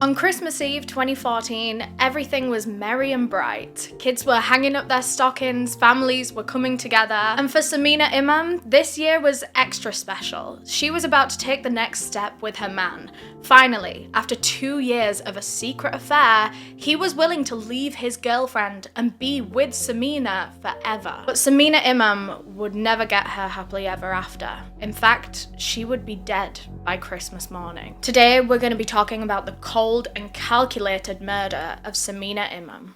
On Christmas Eve 2014, everything was merry and bright. Kids were hanging up their stockings, families were coming together, and for Sameena Imam, this year was extra special. She was about to take the next step with her man. Finally, after 2 years of a secret affair, he was willing to leave his girlfriend and be with Sameena forever. But Sameena Imam would never get her happily ever after. In fact, she would be dead by Christmas morning. Today, we're going to be talking about the cold and calculated murder of Sameena Imam.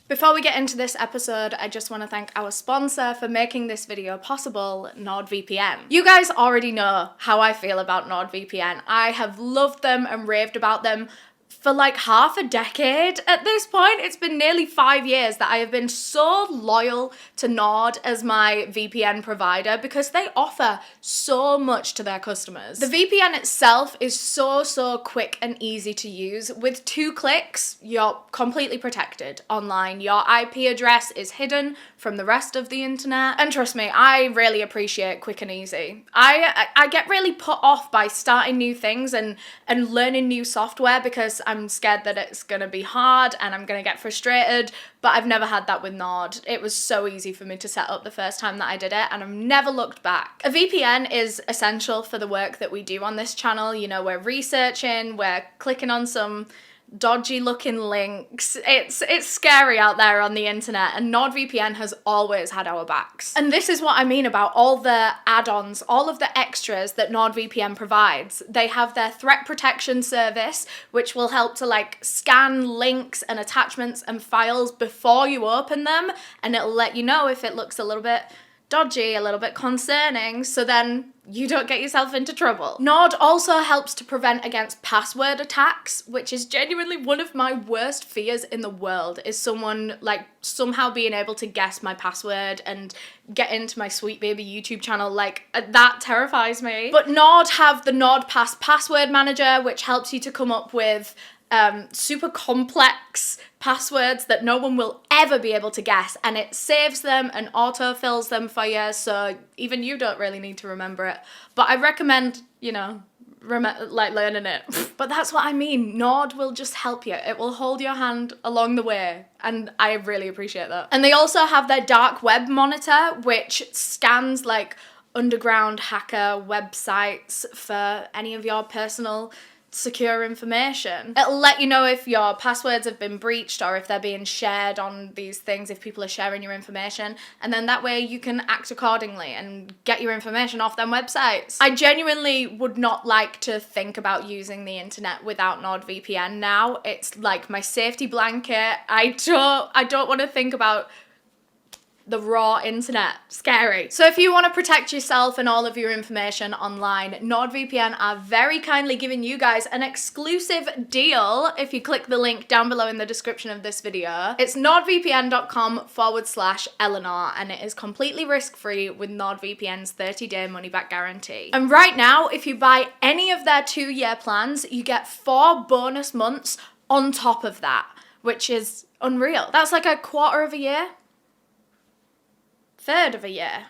Before we get into this episode, I just want to thank our sponsor for making this video possible, NordVPN. You guys already know how I feel about NordVPN. I have loved them and raved about them for like half a decade at this point. It's been nearly 5 years that I have been so loyal to Nord as my VPN provider because they offer so much to their customers. The VPN itself is so quick and easy to use. With 2 clicks, you're completely protected online. Your IP address is hidden from the rest of the internet. And trust me, I really appreciate quick and easy. I get really put off by starting new things and learning new software because I'm scared that it's gonna be hard and I'm gonna get frustrated, but I've never had that with Nord. It was so easy for me to set up the first time that I did it and I've never looked back. A VPN is essential for the work that we do on this channel. You know, we're researching, we're clicking on some dodgy looking links. It's scary out there on the internet, and NordVPN has always had our backs. And this is what I mean about all the add-ons, all of the extras that NordVPN provides. They have their threat protection service, which will help to like scan links and attachments and files before you open them, and it'll let you know if it looks a little bit dodgy, a little bit concerning, so then you don't get yourself into trouble. Nord also helps to prevent against password attacks, which is genuinely one of my worst fears in the world, is someone like somehow being able to guess my password and get into my sweet baby YouTube channel. Like, that terrifies me. But Nord have the NordPass password manager, which helps you to come up with super complex passwords that no one will ever be able to guess, and it saves them and autofills them for you, so even you don't really need to remember it. But I recommend, you know, learning it. But that's what I mean. Nord will just help you. It will hold your hand along the way, and I really appreciate that. And they also have their dark web monitor, which scans like underground hacker websites for any of your personal secure information. It'll let you know if your passwords have been breached or if they're being shared on these things, if people are sharing your information, and then that way you can act accordingly and get your information off them websites. I genuinely would not like to think about using the internet without NordVPN now. It's like my safety blanket. I don't want to think about the raw internet. Scary. So if you want to protect yourself and all of your information online, NordVPN are very kindly giving you guys an exclusive deal if you click the link down below in the description of this video. It's nordvpn.com/Eleanor, and it is completely risk-free with NordVPN's 30-day money-back guarantee. And right now, if you buy any of their 2-year plans, you get 4 bonus months on top of that, which is unreal. That's like a quarter of a year. Third of a year.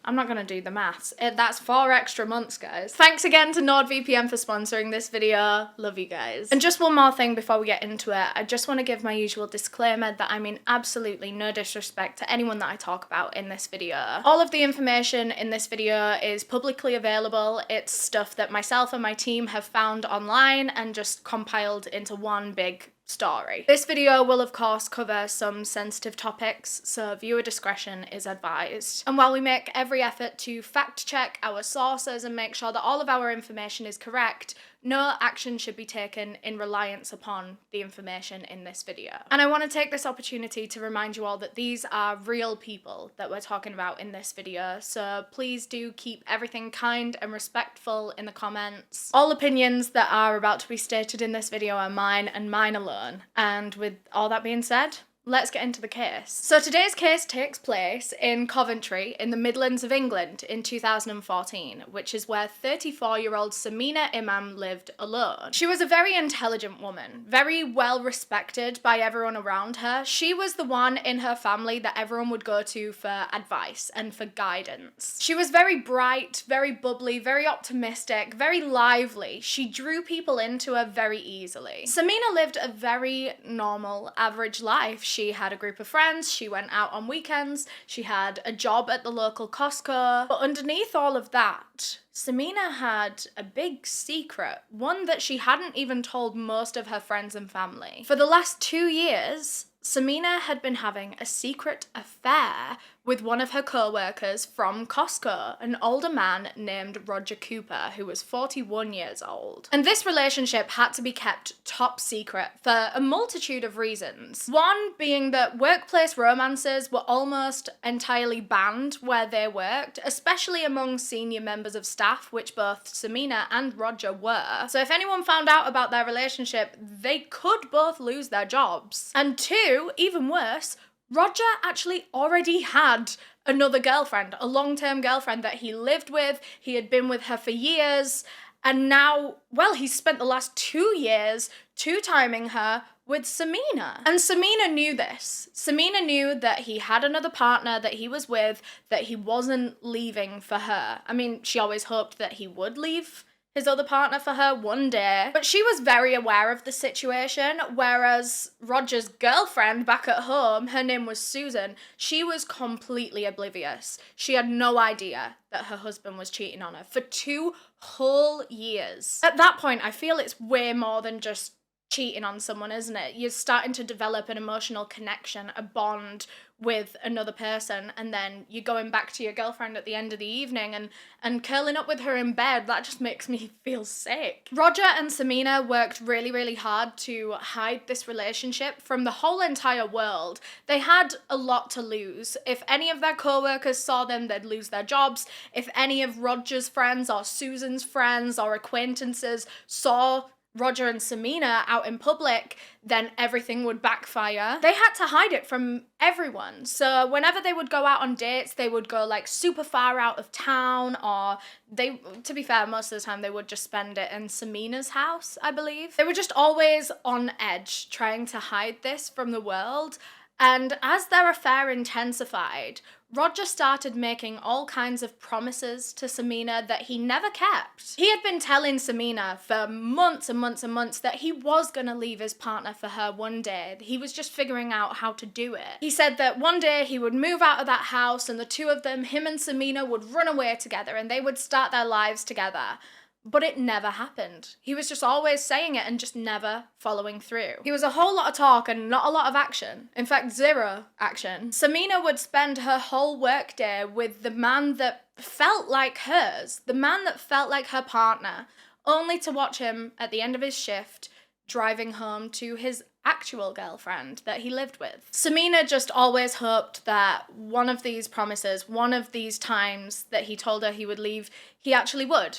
I'm not gonna do the maths. That's 4 extra months, guys. Thanks again to NordVPN for sponsoring this video. Love you guys. And just one more thing before we get into it. I just want to give my usual disclaimer that I mean absolutely no disrespect to anyone that I talk about in this video. All of the information in this video is publicly available. It's stuff that myself and my team have found online and just compiled into one big story. This video will of course cover some sensitive topics, so viewer discretion is advised. And while we make every effort to fact check our sources and make sure that all of our information is correct, no action should be taken in reliance upon the information in this video. And I want to take this opportunity to remind you all that these are real people that we're talking about in this video, so please do keep everything kind and respectful in the comments. All opinions that are about to be stated in this video are mine and mine alone. And with all that being said, let's get into the case. So today's case takes place in Coventry in the Midlands of England in 2014, which is where 34-year-old Sameena Imam lived alone. She was a very intelligent woman, very well respected by everyone around her. She was the one in her family that everyone would go to for advice and for guidance. She was very bright, very bubbly, very optimistic, very lively. She drew people into her very easily. Sameena lived a very normal, average life. She had a group of friends, she went out on weekends, she had a job at the local Costco. But underneath all of that, Sameena had a big secret, one that she hadn't even told most of her friends and family. For the last 2 years, Sameena had been having a secret affair with one of her co-workers from Costco, an older man named Roger Cooper, who was 41 years old. And this relationship had to be kept top secret for a multitude of reasons. One being that workplace romances were almost entirely banned where they worked, especially among senior members of staff, which both Sameena and Roger were. So if anyone found out about their relationship, they could both lose their jobs. And two, even worse, Roger actually already had another girlfriend, a long-term girlfriend that he lived with. He had been with her for years, and now, well, he's spent the last 2 years two-timing her with Sameena. And Sameena knew this. Sameena knew that he had another partner that he was with, that he wasn't leaving for her. I mean, she always hoped that he would leave his other partner for her one day. But she was very aware of the situation, whereas Roger's girlfriend back at home, her name was Susan, she was completely oblivious. She had no idea that her husband was cheating on her for 2 whole years. At that point, I feel it's way more than just cheating on someone, isn't it? You're starting to develop an emotional connection, a bond with another person, and then you're going back to your girlfriend at the end of the evening and curling up with her in bed. That just makes me feel sick. Roger and Sameena worked really, really hard to hide this relationship from the whole entire world. They had a lot to lose. If any of their co-workers saw them, they'd lose their jobs. If any of Roger's friends or Susan's friends or acquaintances saw Roger and Sameena out in public, then everything would backfire. They had to hide it from everyone. So whenever they would go out on dates, they would go like super far out of town, or to be fair, most of the time they would just spend it in Sameena's house, I believe. They were just always on edge, trying to hide this from the world. And as their affair intensified, Roger started making all kinds of promises to Sameena that he never kept. He had been telling Sameena for months and months and months that he was going to leave his partner for her one day. He was just figuring out how to do it. He said that one day he would move out of that house and the two of them, him and Sameena, would run away together and they would start their lives together. But it never happened. He was just always saying it and just never following through. He was a whole lot of talk and not a lot of action. In fact, zero action. Sameena would spend her whole workday with the man that felt like hers, the man that felt like her partner, only to watch him at the end of his shift driving home to his actual girlfriend that he lived with. Sameena just always hoped that one of these promises, one of these times that he told her he would leave, he actually would.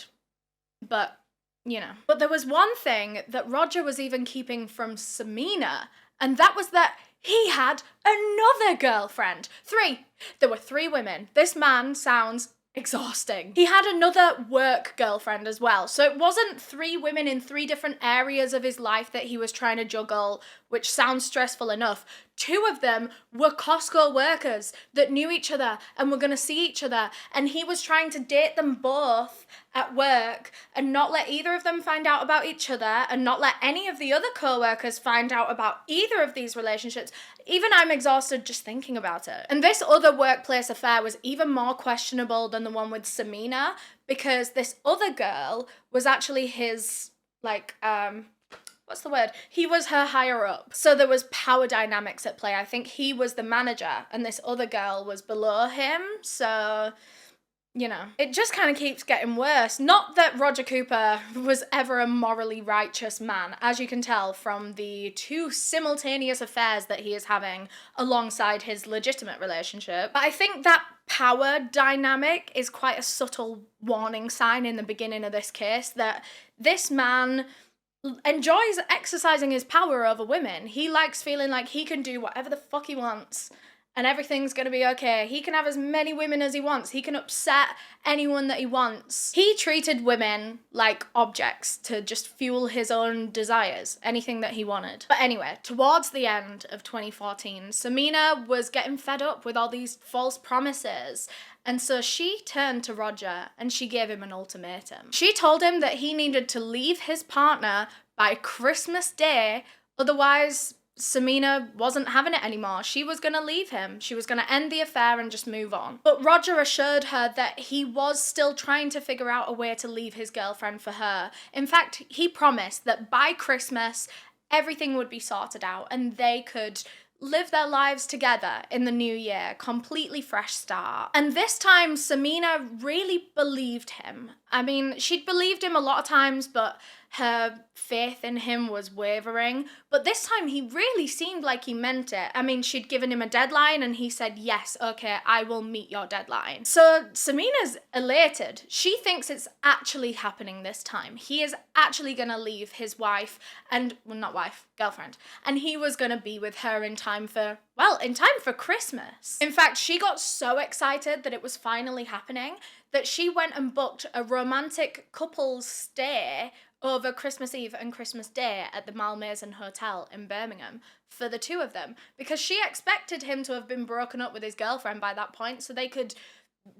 But, you know. But there was one thing that Roger was even keeping from Sameena, and that was that he had another girlfriend. 3. There were 3 women. This man sounds exhausting. He had another work girlfriend as well. So it wasn't 3 women in 3 different areas of his life that he was trying to juggle, which sounds stressful enough. 2 of them were Costco workers that knew each other and were going to see each other. And he was trying to date them both at work and not let either of them find out about each other and not let any of the other co-workers find out about either of these relationships. Even I'm exhausted just thinking about it. And this other workplace affair was even more questionable than the one with Sameena, because this other girl was actually his, what's the word? He was her higher up. So there was power dynamics at play. I think he was the manager and this other girl was below him. So, you know, it just kind of keeps getting worse. Not that Roger Cooper was ever a morally righteous man, as you can tell from the 2 simultaneous affairs that he is having alongside his legitimate relationship. But I think that power dynamic is quite a subtle warning sign in the beginning of this case that this man enjoys exercising his power over women. He likes feeling like he can do whatever the fuck he wants and everything's gonna be okay. He can have as many women as he wants. He can upset anyone that he wants. He treated women like objects to just fuel his own desires, anything that he wanted. But anyway, towards the end of 2014, Sameena was getting fed up with all these false promises. And so she turned to Roger and she gave him an ultimatum. She told him that he needed to leave his partner by Christmas Day, otherwise Sameena wasn't having it anymore. She was going to leave him. She was going to end the affair and just move on. But Roger assured her that he was still trying to figure out a way to leave his girlfriend for her. In fact, he promised that by Christmas, everything would be sorted out and they could live their lives together in the new year, completely fresh start. And this time, Sameena really believed him. I mean, she'd believed him a lot of times, but her faith in him was wavering. But this time, he really seemed like he meant it. I mean, she'd given him a deadline and he said, yes, okay, I will meet your deadline. So Sameena's elated. She thinks it's actually happening this time. He is actually going to leave his wife and, well, not wife, girlfriend. And he was going to be with her in time for, well, in time for Christmas. In fact, she got so excited that it was finally happening that she went and booked a romantic couple's stay over Christmas Eve and Christmas Day at the Malmaison Hotel in Birmingham for the two of them, because she expected him to have been broken up with his girlfriend by that point so they could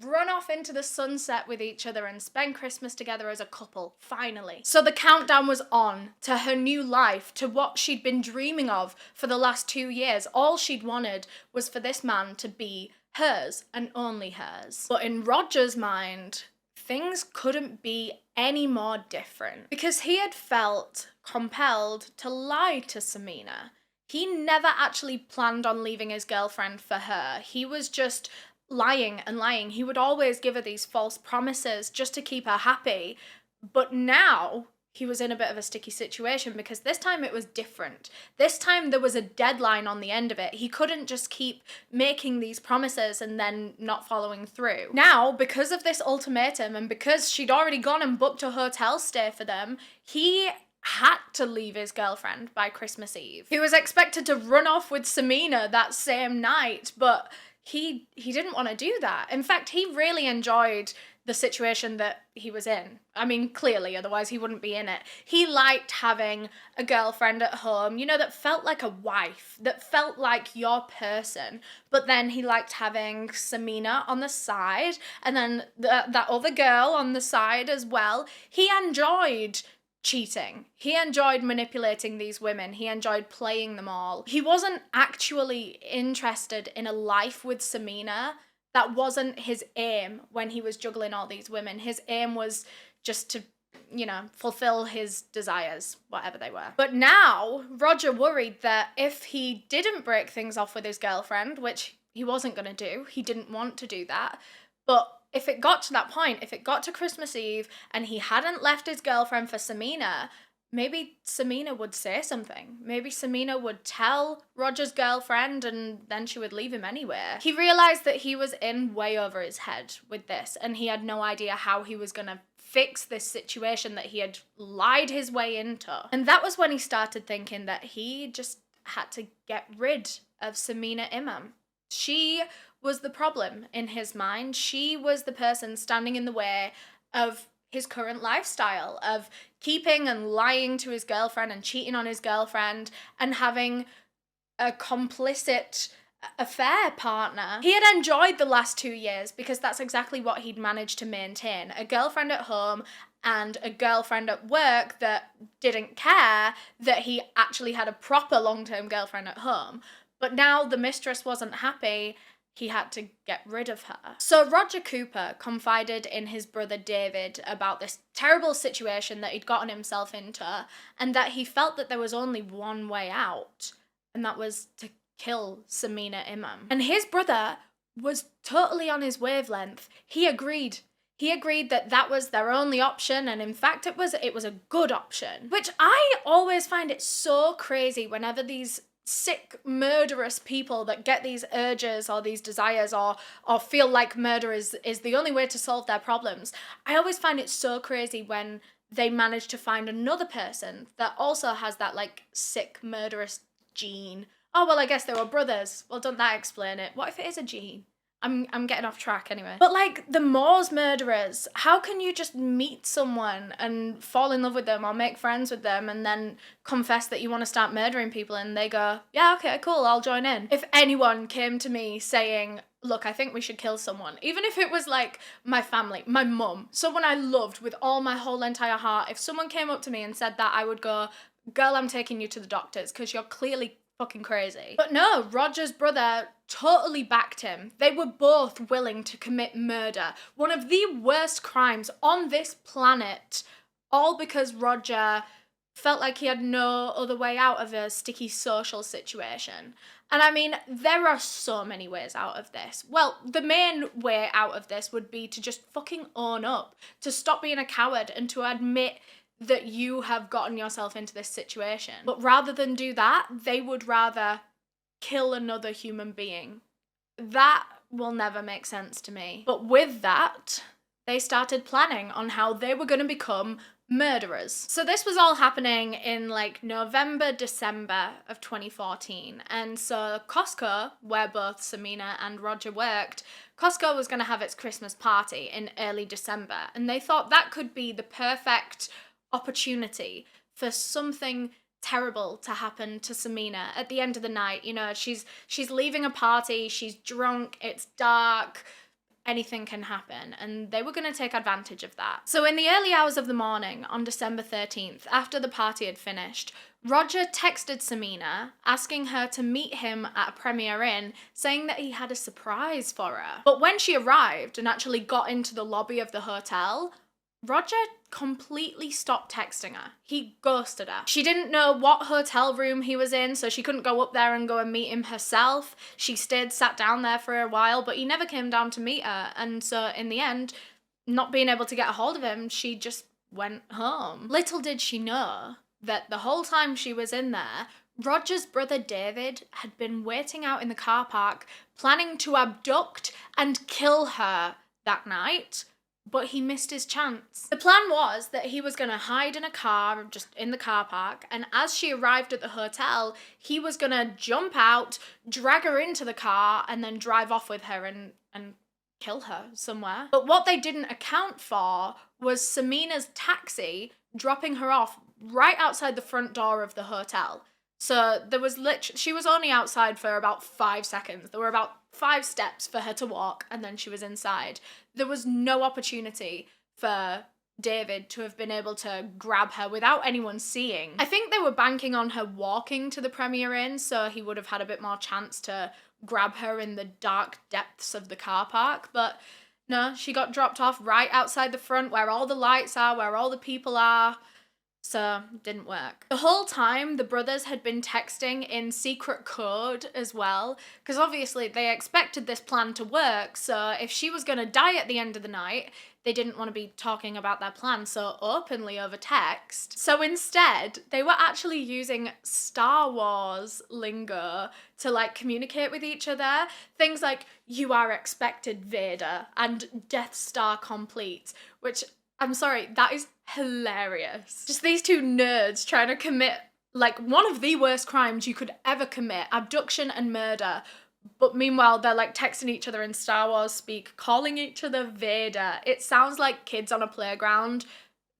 run off into the sunset with each other and spend Christmas together as a couple, finally. So the countdown was on to her new life, to what she'd been dreaming of for the last 2 years. All she'd wanted was for this man to be hers and only hers. But in Roger's mind, things couldn't be any more different, because he had felt compelled to lie to Sameena. He never actually planned on leaving his girlfriend for her. He was just lying and lying. He would always give her these false promises just to keep her happy. But now he was in a bit of a sticky situation, because this time it was different. This time there was a deadline on the end of it. He couldn't just keep making these promises and then not following through. Now, because of this ultimatum and because she'd already gone and booked a hotel stay for them, he had to leave his girlfriend by Christmas Eve. He was expected to run off with Sameena that same night, but he didn't want to do that. In fact, he really enjoyed the situation that he was in. I mean, clearly, otherwise he wouldn't be in it. He liked having a girlfriend at home, you know, that felt like a wife, that felt like your person. But then he liked having Sameena on the side, and then that other girl on the side as well. He enjoyed cheating. He enjoyed manipulating these women. He enjoyed playing them all. He wasn't actually interested in a life with Sameena. That wasn't his aim when he was juggling all these women. His aim was just to, you know, fulfill his desires, whatever they were. But now, Roger worried that if he didn't break things off with his girlfriend, which he wasn't going to do, he didn't want to do that, but if it got to that point, if it got to Christmas Eve and he hadn't left his girlfriend for Sameena, maybe Sameena would say something. Maybe Sameena would tell Roger's girlfriend and then she would leave him anyway. He realized that he was in way over his head with this and he had no idea how he was going to fix this situation that he had lied his way into. And that was when he started thinking that he just had to get rid of Sameena Imam. She was the problem in his mind. She was the person standing in the way of his current lifestyle, of keeping and lying to his girlfriend and cheating on his girlfriend and having a complicit affair partner. He had enjoyed the last 2 years because that's exactly what he'd managed to maintain. A girlfriend at home and a girlfriend at work that didn't care that he actually had a proper long-term girlfriend at home. But now the mistress wasn't happy. He had to get rid of her. So Roger Cooper confided in his brother David about this terrible situation that he'd gotten himself into and that he felt that there was only one way out, and that was to kill Sameena Imam. And his brother was totally on his wavelength. He agreed. He agreed that that was their only option, and in fact it was a good option. Which I always find it so crazy whenever these sick, murderous people that get these urges or these desires or feel like murder is the only way to solve their problems. I always find it so crazy when they managed to find another person that also has that, like, sick, murderous gene. Oh, well, I guess they were brothers. Well, doesn't that explain it? What if it is a gene? I'm getting off track anyway. But, like, the Moors murderers, how can you just meet someone and fall in love with them or make friends with them and then confess that you want to start murdering people and they go, yeah, okay, cool, I'll join in? If anyone came to me saying, look, I think we should kill someone, even if it was, like, my family, my mum, someone I loved with all my whole entire heart, if someone came up to me and said that, I would go, girl, I'm taking you to the doctors because you're clearly fucking crazy. But no, Roger's brother totally backed him. They were both willing to commit murder, one of the worst crimes on this planet, all because Roger felt like he had no other way out of a sticky social situation. And I mean, there are so many ways out of this. Well, the main way out of this would be to just fucking own up, to stop being a coward and to admit that you have gotten yourself into this situation. But rather than do that, they would rather kill another human being. That will never make sense to me. But with that, they started planning on how they were going to become murderers. So this was all happening in like November, December of 2014. And so Costco, where both Sameena and Roger worked, Costco was going to have its Christmas party in early December. And they thought that could be the perfect opportunity for something terrible to happen to Sameena at the end of the night. You know, she's leaving a party, she's drunk, it's dark, anything can happen, and they were going to take advantage of that. So in the early hours of the morning on December 13th, after the party had finished, Roger texted Sameena asking her to meet him at a Premier Inn, saying that he had a surprise for her. But when she arrived and actually got into the lobby of the hotel, Roger completely stopped texting her. He ghosted her. She didn't know what hotel room he was in, so she couldn't go up there and go and meet him herself. She sat down there for a while, but he never came down to meet her. And so in the end, not being able to get a hold of him, she just went home. Little did she know that the whole time she was in there, Roger's brother David had been waiting out in the car park, planning to abduct and kill her that night. But he missed his chance. The plan was that he was going to hide in a car, just in the car park, and as she arrived at the hotel, he was going to jump out, drag her into the car, and then drive off with her and kill her somewhere. But what they didn't account for was Sameena's taxi dropping her off right outside the front door of the hotel. So there was she was only outside for about 5 seconds. There were about 5 steps for her to walk, and then she was inside. There was no opportunity for David to have been able to grab her without anyone seeing. I think they were banking on her walking to the Premier Inn, so he would have had a bit more chance to grab her in the dark depths of the car park, but no, she got dropped off right outside the front where all the lights are, where all the people are. So, didn't work. The whole time, the brothers had been texting in secret code as well, because obviously they expected this plan to work, so if she was going to die at the end of the night, they didn't want to be talking about their plan so openly over text. So instead, they were actually using Star Wars lingo to, like, communicate with each other. Things like, "You are expected, Vader," and "Death Star complete," which, I'm sorry, that is hilarious. Just these two nerds trying to commit, like, one of the worst crimes you could ever commit, abduction and murder. But meanwhile, they're, like, texting each other in Star Wars speak, calling each other Vader. It sounds like kids on a playground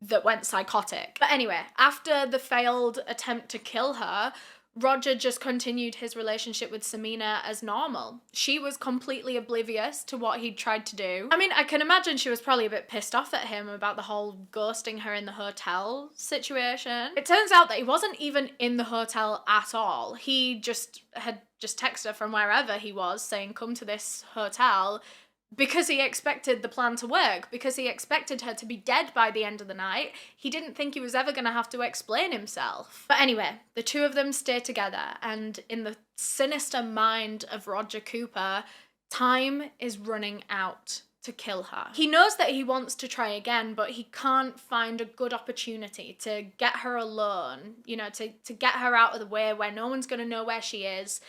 that went psychotic. But anyway, after the failed attempt to kill her, Roger just continued his relationship with Sameena as normal. She was completely oblivious to what he'd tried to do. I mean, I can imagine she was probably a bit pissed off at him about the whole ghosting her in the hotel situation. It turns out that he wasn't even in the hotel at all. He had texted her from wherever he was saying, "Come to this hotel," because he expected the plan to work, because he expected her to be dead by the end of the night. He didn't think he was ever going to have to explain himself. But anyway, the two of them stay together, and in the sinister mind of Roger Cooper, time is running out to kill her. He knows that he wants to try again, but he can't find a good opportunity to get her alone, you know, to get her out of the way where no one's going to know where she is.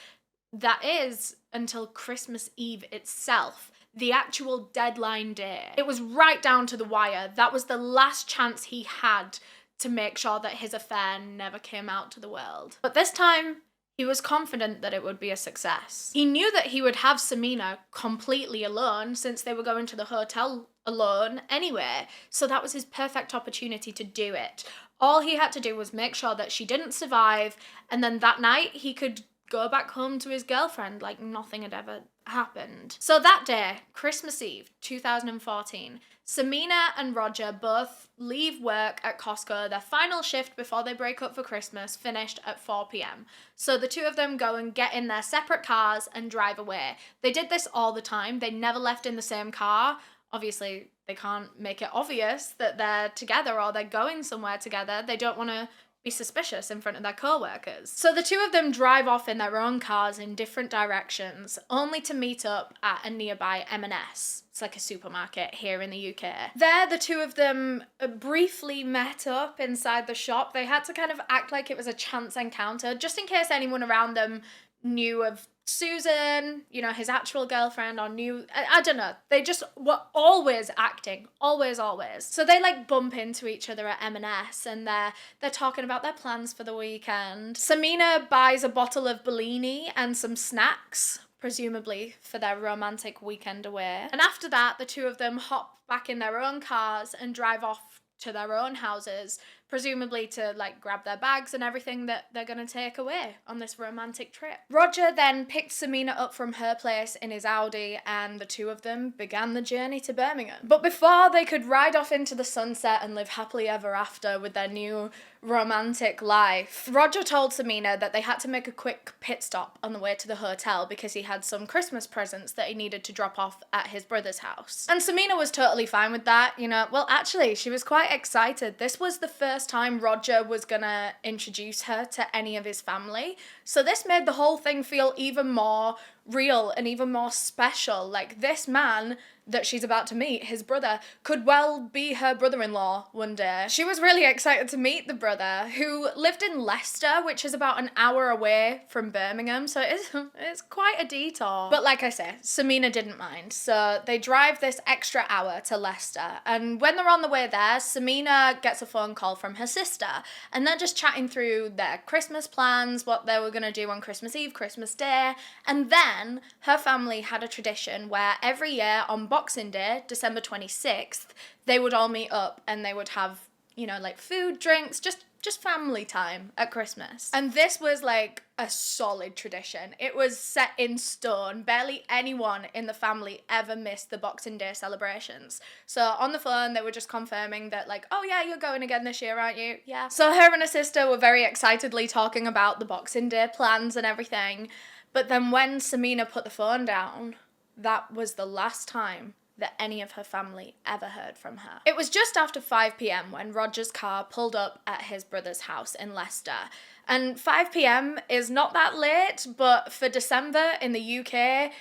That is until Christmas Eve itself. the actual deadline day. It was right down to the wire. That was the last chance he had to make sure that his affair never came out to the world. But this time, he was confident that it would be a success. He knew that he would have Sameena completely alone since they were going to the hotel alone anyway, so that was his perfect opportunity to do it. All he had to do was make sure that she didn't survive, and then that night he could go back home to his girlfriend like nothing had ever happened. So that day, Christmas Eve, 2014, Sameena and Roger both leave work at Costco. Their final shift before they break up for Christmas finished at 4 p.m. So the two of them go and get in their separate cars and drive away. They did this all the time. They never left in the same car. Obviously, they can't make it obvious that they're together or they're going somewhere together. They don't want to be suspicious in front of their co-workers. So the two of them drive off in their own cars in different directions, only to meet up at a nearby M&S. It's like a supermarket here in the UK. There, the two of them briefly met up inside the shop. They had to kind of act like it was a chance encounter, just in case anyone around them knew of Susan, you know, his actual girlfriend, or knew, I don't know. They just were always acting, always. So they like bump into each other at M&S and they're talking about their plans for the weekend. Sameena buys a bottle of Bellini and some snacks, presumably for their romantic weekend away. And after that, the two of them hop back in their own cars and drive off to their own houses, presumably to like grab their bags and everything that they're gonna take away on this romantic trip. Roger then picked Sameena up from her place in his Audi and the two of them began the journey to Birmingham. But before they could ride off into the sunset and live happily ever after with their new romantic life, Roger told Sameena that they had to make a quick pit stop on the way to the hotel because he had some Christmas presents that he needed to drop off at his brother's house. And Sameena was totally fine with that, you know. Well, actually, she was quite excited. This was the first time Roger was gonna introduce her to any of his family. So this made the whole thing feel even more real and even more special. Like, this man that she's about to meet, his brother, could well be her brother-in-law one day. She was really excited to meet the brother, who lived in Leicester, which is about an hour away from Birmingham, so it's quite a detour. But like I say, Sameena didn't mind, so they drive this extra hour to Leicester, and when they're on the way there, Sameena gets a phone call from her sister, and they're just chatting through their Christmas plans, what they were gonna do on Christmas Eve, Christmas Day, and then her family had a tradition where every year on Boxing Day, December 26th, they would all meet up and they would have, you know, like food, drinks, just family time at Christmas. And this was like a solid tradition. It was set in stone. Barely anyone in the family ever missed the Boxing Day celebrations. So on the phone, they were just confirming that like, oh yeah, you're going again this year, aren't you? Yeah. So her and her sister were very excitedly talking about the Boxing Day plans and everything. But then when Sameena put the phone down, that was the last time that any of her family ever heard from her. It was just after 5 p.m. when Roger's car pulled up at his brother's house in Leicester. And 5 p.m. is not that late, but for December in the UK,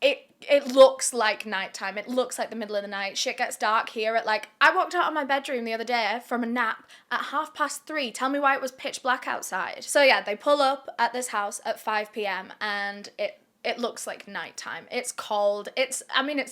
it looks like nighttime. It looks like the middle of the night. Shit gets dark here at like, I walked out of my bedroom the other day from a nap at 3:30. Tell me why it was pitch black outside. So yeah, they pull up at this house at 5 p.m. and it looks like nighttime. It's cold. It's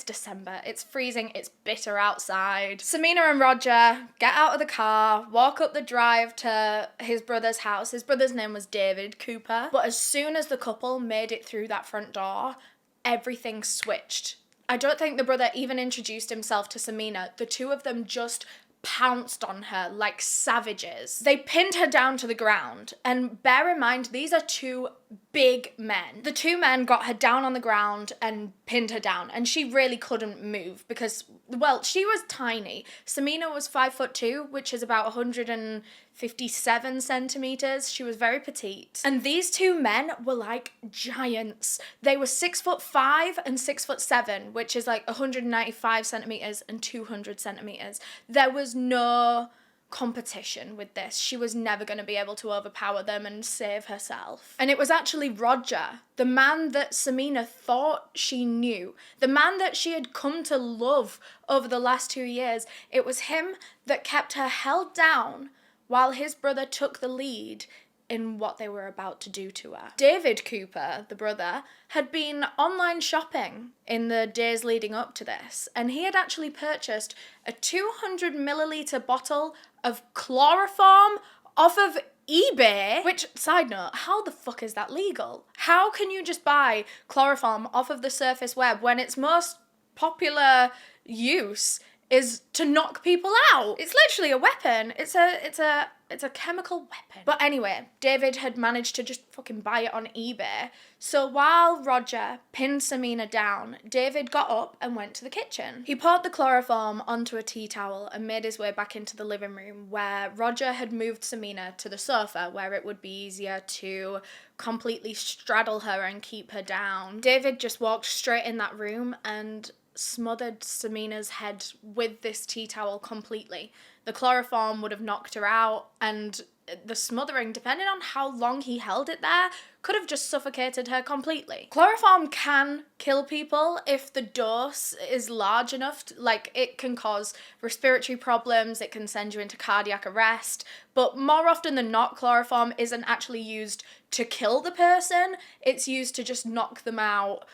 December. It's freezing. It's bitter outside. Sameena and Roger get out of the car, walk up the drive to his brother's house. His brother's name was David Cooper. But as soon as the couple made it through that front door, everything switched. I don't think the brother even introduced himself to Sameena. The two of them just pounced on her like savages. They pinned her down to the ground, and bear in mind, these are two big men. The two men got her down on the ground and pinned her down, and she really couldn't move because, well, she was tiny. Sameena was 5'2", which is about 157 centimeters. She was very petite. And these two men were like giants. They were 6'5" and 6'7", which is like 195 centimeters and 200 centimeters. There was no competition with this. She was never going to be able to overpower them and save herself. And it was actually Roger, the man that Sameena thought she knew, the man that she had come to love over the last 2 years. It was him that kept her held down while his brother took the lead in what they were about to do to her. David Cooper, the brother, had been online shopping in the days leading up to this, and he had actually purchased a 200 milliliter bottle of chloroform off of eBay, which, side note, how the fuck is that legal? How can you just buy chloroform off of the surface web when its most popular use is to knock people out? It's literally a weapon. It's a chemical weapon. But anyway, David had managed to just fucking buy it on eBay. So while Roger pinned Sameena down, David got up and went to the kitchen. He poured the chloroform onto a tea towel and made his way back into the living room, where Roger had moved Sameena to the sofa, where it would be easier to completely straddle her and keep her down. David just walked straight in that room and smothered Sameena's head with this tea towel completely. The chloroform would have knocked her out, and the smothering, depending on how long he held it there, could have just suffocated her completely. Chloroform can kill people if the dose is large enough. Like, it can cause respiratory problems, it can send you into cardiac arrest, but more often than not, chloroform isn't actually used to kill the person, it's used to just knock them out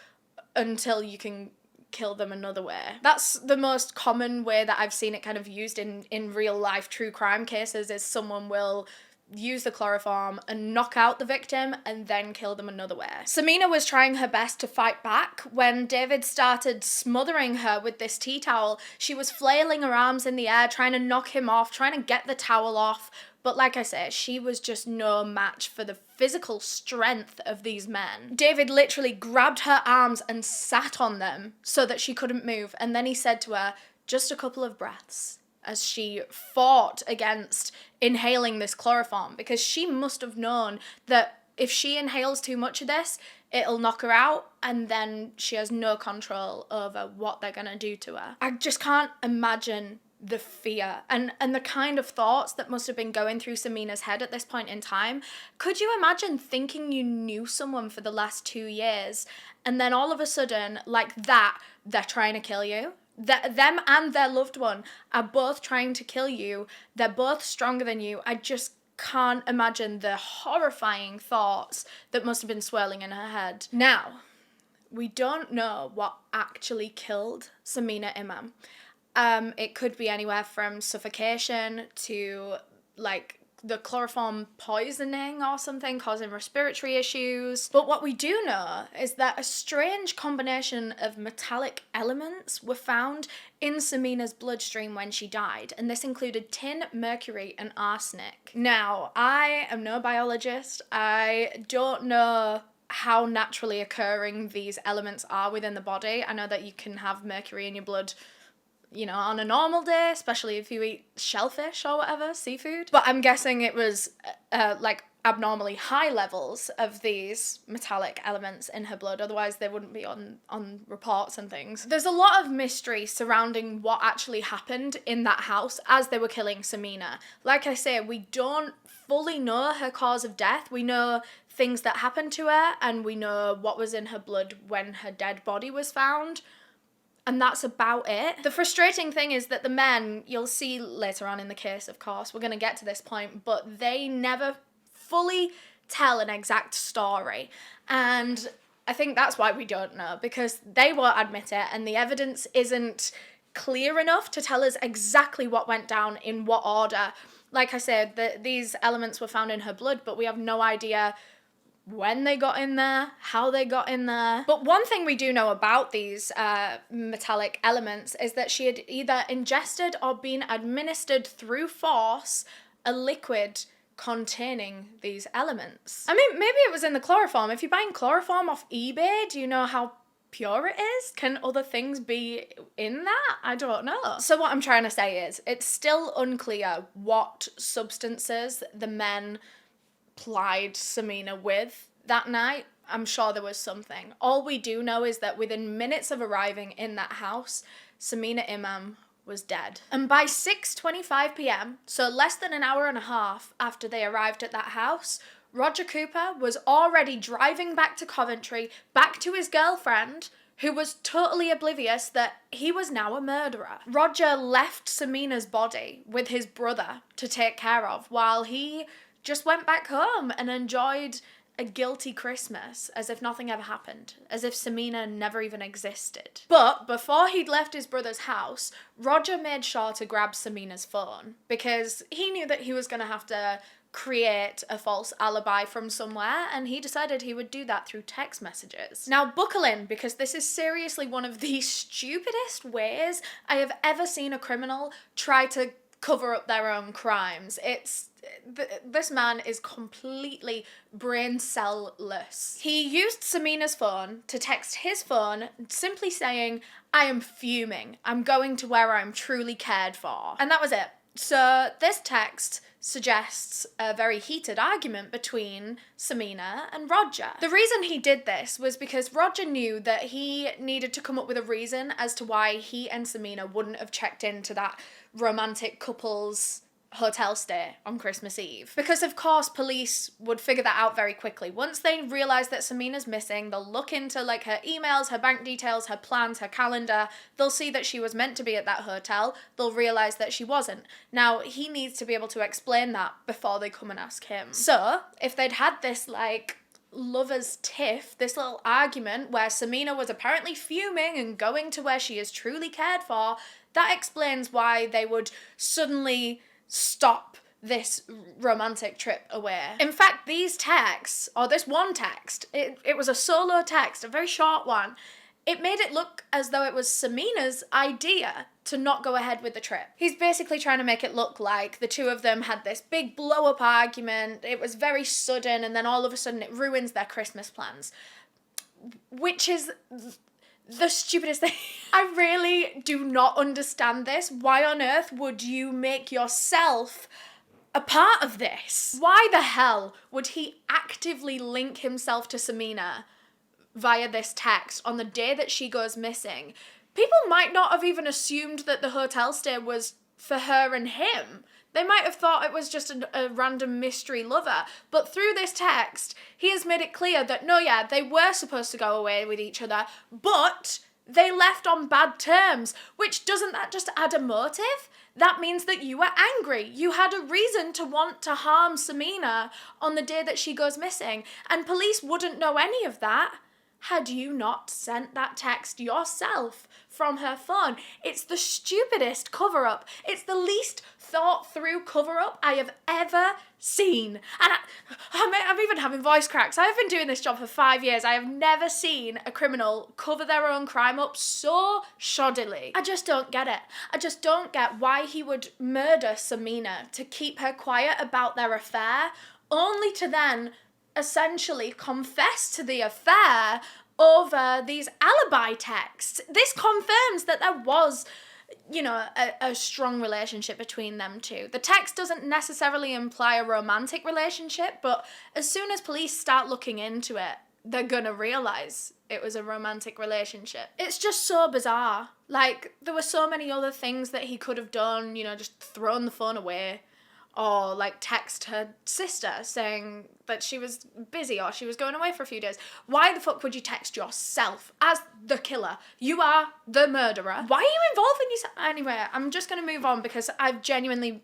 until you can kill them another way. That's the most common way that I've seen it kind of used in real life true crime cases, is someone will use the chloroform and knock out the victim and then kill them another way. Sameena was trying her best to fight back. When David started smothering her with this tea towel, she was flailing her arms in the air, trying to knock him off, trying to get the towel off. But like I said, she was just no match for the physical strength of these men. David literally grabbed her arms and sat on them so that she couldn't move. And then he said to her, "Just a couple of breaths," as she fought against inhaling this chloroform, because she must have known that if she inhales too much of this, it'll knock her out, and then she has no control over what they're gonna do to her. I just can't imagine the fear and the kind of thoughts that must have been going through Sameena's head at this point in time. Could you imagine thinking you knew someone for the last 2 years, and then all of a sudden, like that, they're trying to kill you? Them and their loved one are both trying to kill you. They're both stronger than you. I just can't imagine the horrifying thoughts that must have been swirling in her head. Now, we don't know what actually killed Sameena Imam. It could be anywhere from suffocation to like the chloroform poisoning or something, causing respiratory issues. But what we do know is that a strange combination of metallic elements were found in Sameena's bloodstream when she died, and this included tin, mercury, and arsenic. Now, I am no biologist. I don't know how naturally occurring these elements are within the body. I know that you can have mercury in your blood, you know, on a normal day, especially if you eat shellfish or whatever, seafood. But I'm guessing it was like abnormally high levels of these metallic elements in her blood, otherwise they wouldn't be on reports and things. There's a lot of mystery surrounding what actually happened in that house as they were killing Sameena. Like I say, we don't fully know her cause of death. We know things that happened to her, and we know what was in her blood when her dead body was found. And that's about it. The frustrating thing is that the men, you'll see later on in the case, of course, we're going to get to this point, but they never fully tell an exact story. And I think that's why we don't know, because they won't admit it, and the evidence isn't clear enough to tell us exactly what went down in what order. Like I said, these elements were found in her blood, but we have no idea when they got in there, how they got in there. But one thing we do know about these metallic elements is that she had either ingested or been administered through force a liquid containing these elements. I mean, maybe it was in the chloroform. If you're buying chloroform off eBay, do you know how pure it is? Can other things be in that? I don't know. So what I'm trying to say is, it's still unclear what substances the men plied Sameena with that night. I'm sure there was something. All we do know is that within minutes of arriving in that house, Sameena Imam was dead. And by 6:25 p.m, so less than an hour and a half after they arrived at that house, Roger Cooper was already driving back to Coventry, back to his girlfriend, who was totally oblivious that he was now a murderer. Roger left Sameena's body with his brother to take care of, while he just went back home and enjoyed a guilty Christmas as if nothing ever happened, as if Sameena never even existed. But before he'd left his brother's house, Roger made sure to grab Sameena's phone because he knew that he was going to have to create a false alibi from somewhere, and he decided he would do that through text messages. Now buckle in, because this is seriously one of the stupidest ways I have ever seen a criminal try to cover up their own crimes. This man is completely brain cell-less. He used Sameena's phone to text his phone simply saying, "I am fuming. I'm going to where I'm truly cared for." And that was it. So this text suggests a very heated argument between Sameena and Roger. The reason he did this was because Roger knew that he needed to come up with a reason as to why he and Sameena wouldn't have checked into that romantic couple's hotel stay on Christmas Eve. Because of course police would figure that out very quickly. Once they realise that Sameena's missing, they'll look into like her emails, her bank details, her plans, her calendar. They'll see that she was meant to be at that hotel. They'll realise that she wasn't. Now he needs to be able to explain that before they come and ask him. So if they'd had this like lovers tiff, this little argument where Sameena was apparently fuming and going to where she is truly cared for, that explains why they would suddenly stop this romantic trip away. In fact, these texts, or this one text, it was a solo text, a very short one. It made it look as though it was Sameena's idea to not go ahead with the trip. He's basically trying to make it look like the two of them had this big blow-up argument, it was very sudden, and then all of a sudden it ruins their Christmas plans. Which is the stupidest thing. I really do not understand this. Why on earth would you make yourself a part of this? Why the hell would he actively link himself to Sameena via this text on the day that she goes missing? People might not have even assumed that the hotel stay was for her and him. They might have thought it was just a random mystery lover. But through this text, he has made it clear that no, yeah, they were supposed to go away with each other, but they left on bad terms. Which, doesn't that just add a motive? That means that you were angry. You had a reason to want to harm Sameena on the day that she goes missing. And police wouldn't know any of that had you not sent that text yourself from her phone. It's the stupidest cover-up. It's the least thought-through cover-up I have ever seen. And I'm even having voice cracks. I've been doing this job for 5 years. I have never seen a criminal cover their own crime up so shoddily. I just don't get it. I just don't get why he would murder Sameena to keep her quiet about their affair, only to then essentially confess to the affair over these alibi texts. This confirms that there was, you know, a strong relationship between them two. The text doesn't necessarily imply a romantic relationship, but as soon as police start looking into it, they're gonna realise it was a romantic relationship. It's just so bizarre. Like, there were so many other things that he could have done, you know, just thrown the phone away, or like text her sister saying that she was busy or she was going away for a few days. Why the fuck would you text yourself as the killer? You are the murderer. Why are you involving yourself? Anyway, I'm just going to move on because I've genuinely,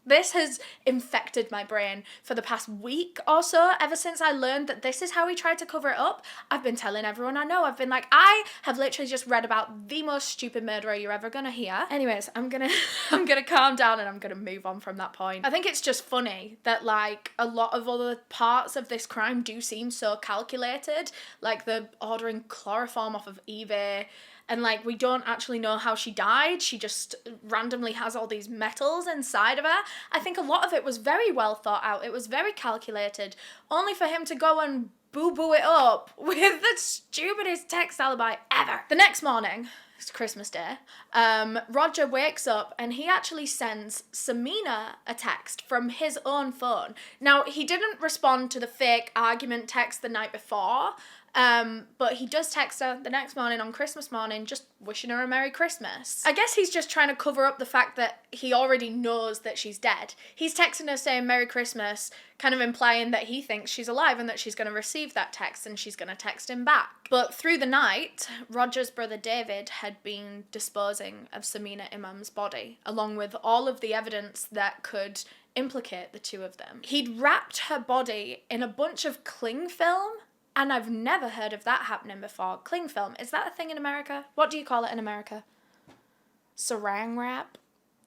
this has infected my brain for the past week or so. Ever since I learned that this is how he tried to cover it up, I've been telling everyone I know. I've been like, I have literally just read about the most stupid murderer you're ever gonna hear. Anyways, I'm gonna calm down and I'm gonna move on from that point. I think it's just funny that like a lot of other parts of this crime do seem so calculated, like the ordering chloroform off of eBay. And like, we don't actually know how she died. She just randomly has all these metals inside of her. I think a lot of it was very well thought out. It was very calculated, only for him to go and boo-boo it up with the stupidest text alibi ever. The next morning, it's Christmas Day, Roger wakes up and he actually sends Sameena a text from his own phone. Now, he didn't respond to the fake argument text the night before, but he does text her the next morning on Christmas morning, just wishing her a Merry Christmas. I guess he's just trying to cover up the fact that he already knows that she's dead. He's texting her saying Merry Christmas, kind of implying that he thinks she's alive and that she's going to receive that text and she's going to text him back. But through the night, Roger's brother David had been disposing of Sameena Imam's body, along with all of the evidence that could implicate the two of them. He'd wrapped her body in a bunch of cling film, and I've never heard of that happening before. Cling film, is that a thing in America? What do you call it in America? Saran wrap?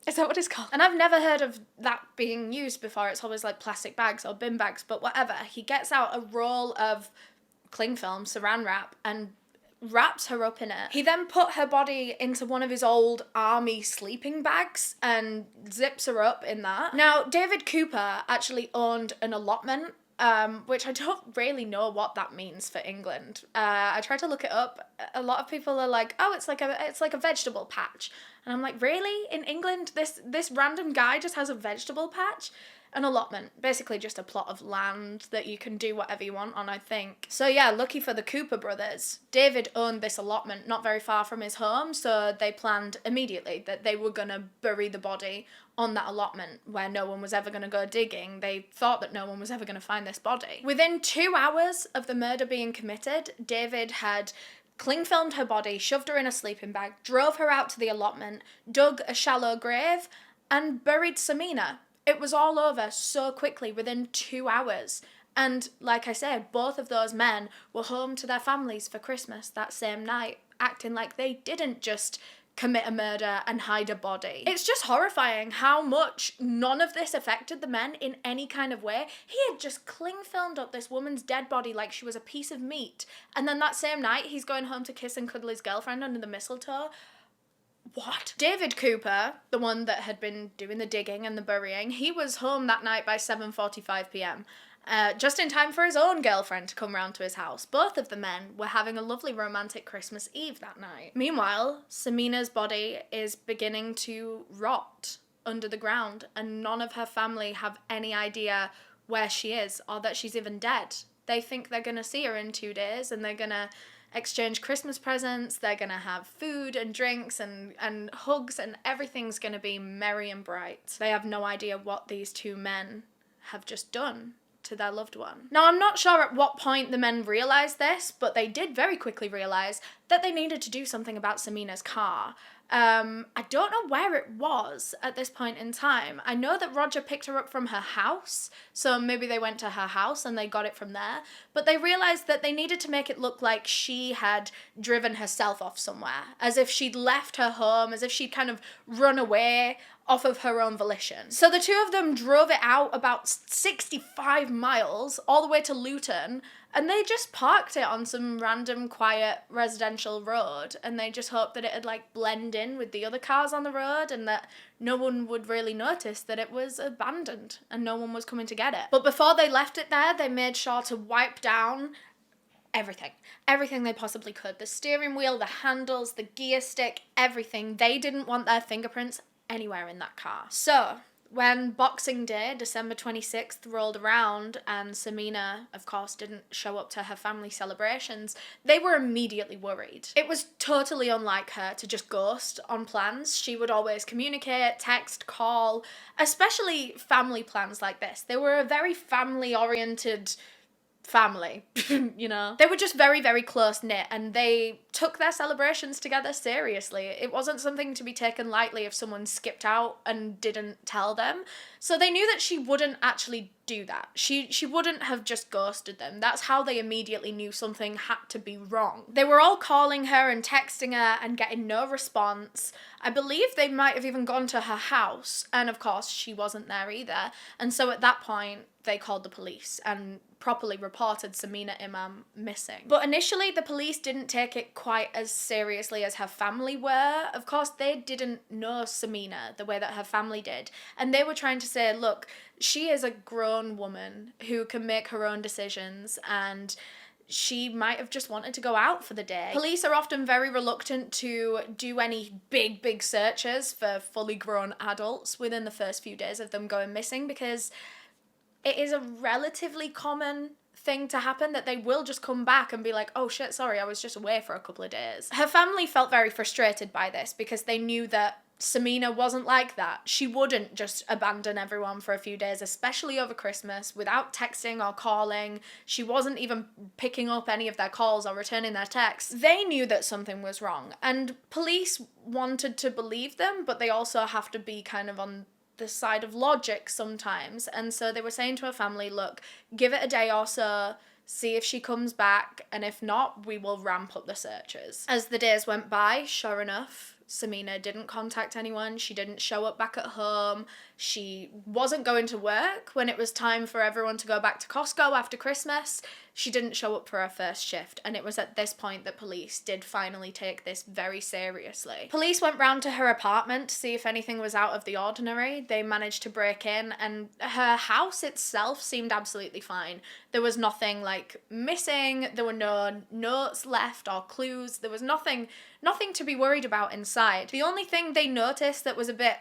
Is that what it's called? And I've never heard of that being used before. It's always like plastic bags or bin bags, but whatever. He gets out a roll of cling film, saran wrap, and wraps her up in it. He then put her body into one of his old army sleeping bags and zips her up in that. Now, David Cooper actually owned an allotment, which I don't really know what that means for England. I tried to look it up. A lot of people are like, oh, it's like a vegetable patch. And I'm like, really? In England, this random guy just has a vegetable patch? An allotment, basically just a plot of land that you can do whatever you want on, I think. So yeah, lucky for the Cooper brothers, David owned this allotment not very far from his home, so they planned immediately that they were gonna bury the body on that allotment where no one was ever gonna go digging. They thought that no one was ever gonna find this body. Within 2 hours of the murder being committed, David had cling filmed her body, shoved her in a sleeping bag, drove her out to the allotment, dug a shallow grave, and buried Sameena. It was all over so quickly, within 2 hours. And like I said, both of those men were home to their families for Christmas that same night, acting like they didn't just commit a murder and hide a body. It's just horrifying how much none of this affected the men in any kind of way. He had just cling filmed up this woman's dead body like she was a piece of meat. And then that same night, he's going home to kiss and cuddle his girlfriend under the mistletoe. What? David Cooper, the one that had been doing the digging and the burying, he was home that night by 7:45 p.m. Just in time for his own girlfriend to come round to his house. Both of the men were having a lovely romantic Christmas Eve that night. Meanwhile, Sameena's body is beginning to rot under the ground, and none of her family have any idea where she is or that she's even dead. They think they're gonna see her in 2 days, and they're gonna exchange Christmas presents, they're gonna have food and drinks and hugs, and everything's gonna be merry and bright. They have no idea what these two men have just done to their loved one. Now, I'm not sure at what point the men realised this, but they did very quickly realise that they needed to do something about Sameena's car. I don't know where it was at this point in time. I know that Roger picked her up from her house, so maybe they went to her house and they got it from there, but they realised that they needed to make it look like she had driven herself off somewhere, as if she'd left her home, as if she'd kind of run away off of her own volition. So the two of them drove it out about 65 miles all the way to Luton, and they just parked it on some random quiet residential road, and they just hoped that it'd like blend in with the other cars on the road and that no one would really notice that it was abandoned and no one was coming to get it. But before they left it there, they made sure to wipe down everything they possibly could. The steering wheel, the handles, the gear stick, everything. They didn't want their fingerprints anywhere in that car. So when Boxing Day, December 26th, rolled around and Sameena, of course, didn't show up to her family celebrations, they were immediately worried. It was totally unlike her to just ghost on plans. She would always communicate, text, call, especially family plans like this. They were a very family-oriented family, you know. They were just very, very close-knit, and they took their celebrations together seriously. It wasn't something to be taken lightly if someone skipped out and didn't tell them. So they knew that she wouldn't actually do that. She wouldn't have just ghosted them. That's how they immediately knew something had to be wrong. They were all calling her and texting her and getting no response. I believe they might have even gone to her house, and of course she wasn't there either. And so at that point, they called the police and properly reported Sameena Imam missing. But initially, the police didn't take it quite as seriously as her family were. Of course, they didn't know Sameena the way that her family did. And they were trying to say, look, she is a grown woman who can make her own decisions, and she might have just wanted to go out for the day. Police are often very reluctant to do any big searches for fully grown adults within the first few days of them going missing, because it is a relatively common thing to happen that they will just come back and be like, oh shit, sorry, I was just away for a couple of days. Her family felt very frustrated by this because they knew that Sameena wasn't like that. She wouldn't just abandon everyone for a few days, especially over Christmas, without texting or calling. She wasn't even picking up any of their calls or returning their texts. They knew that something was wrong, and police wanted to believe them, but they also have to be kind of on the side of logic sometimes. And so they were saying to her family, look, give it a day or so, see if she comes back, and if not, we will ramp up the searches. As the days went by, sure enough, Sameena didn't contact anyone. She didn't show up back at home. She wasn't going to work when it was time for everyone to go back to Costco after Christmas. She didn't show up for her first shift, and it was at this point that police did finally take this very seriously. Police went round to her apartment to see if anything was out of the ordinary. They managed to break in, and her house itself seemed absolutely fine. There was nothing like missing. There were no notes left or clues. There was nothing to be worried about inside. The only thing they noticed that was a bit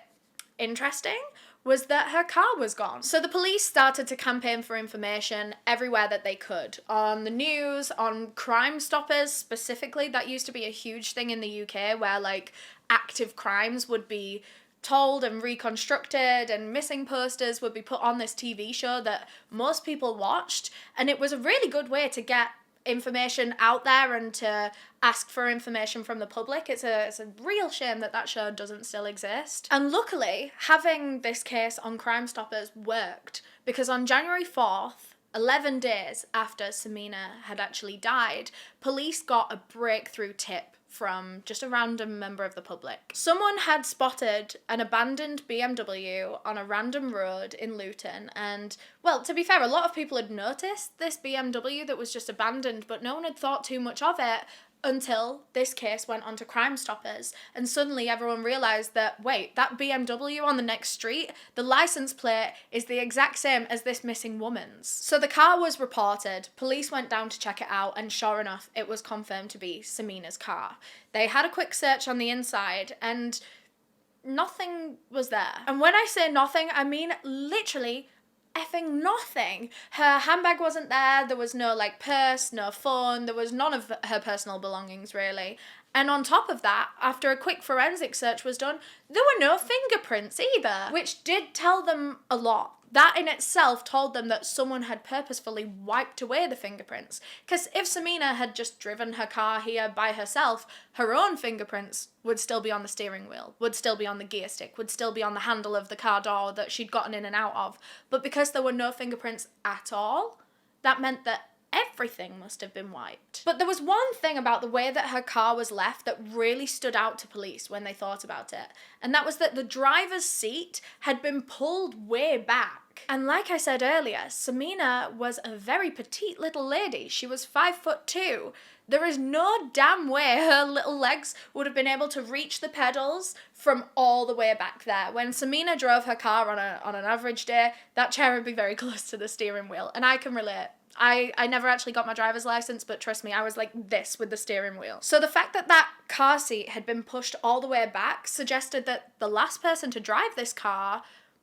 interesting was that her car was gone. So the police started to campaign for information everywhere that they could. On the news, on Crime Stoppers specifically. That used to be a huge thing in the UK where like active crimes would be told and reconstructed, and missing posters would be put on this TV show that most people watched, and it was a really good way to get information out there and to ask for information from the public. It's a real shame that that show doesn't still exist. And luckily, having this case on Crime Stoppers worked, because on January 4th, 11 days after Sameena had actually died, police got a breakthrough tip from just a random member of the public. Someone had spotted an abandoned BMW on a random road in Luton, and, well, to be fair, a lot of people had noticed this BMW that was just abandoned, but no one had thought too much of it until this case went on to Crime Stoppers, and suddenly everyone realised that, wait, that BMW on the next street, the licence plate is the exact same as this missing woman's. So the car was reported, police went down to check it out, and sure enough, it was confirmed to be Sameena's car. They had a quick search on the inside, and nothing was there. And when I say nothing, I mean literally effing nothing. Her handbag wasn't there, there was no like purse, no phone, there was none of her personal belongings really. And on top of that, after a quick forensic search was done, there were no fingerprints either, which did tell them a lot. That in itself told them that someone had purposefully wiped away the fingerprints. Because if Sameena had just driven her car here by herself, her own fingerprints would still be on the steering wheel, would still be on the gear stick, would still be on the handle of the car door that she'd gotten in and out of. But because there were no fingerprints at all, that meant that everything must have been wiped. But there was one thing about the way that her car was left that really stood out to police when they thought about it. And that was that the driver's seat had been pulled way back. And like I said earlier, Sameena was a very petite little lady. She was 5'2". There is no damn way her little legs would have been able to reach the pedals from all the way back there. When Sameena drove her car on an average day, that chair would be very close to the steering wheel. And I can relate. I never actually got my driver's license, but trust me, I was like this with the steering wheel. So the fact that that car seat had been pushed all the way back suggested that the last person to drive this car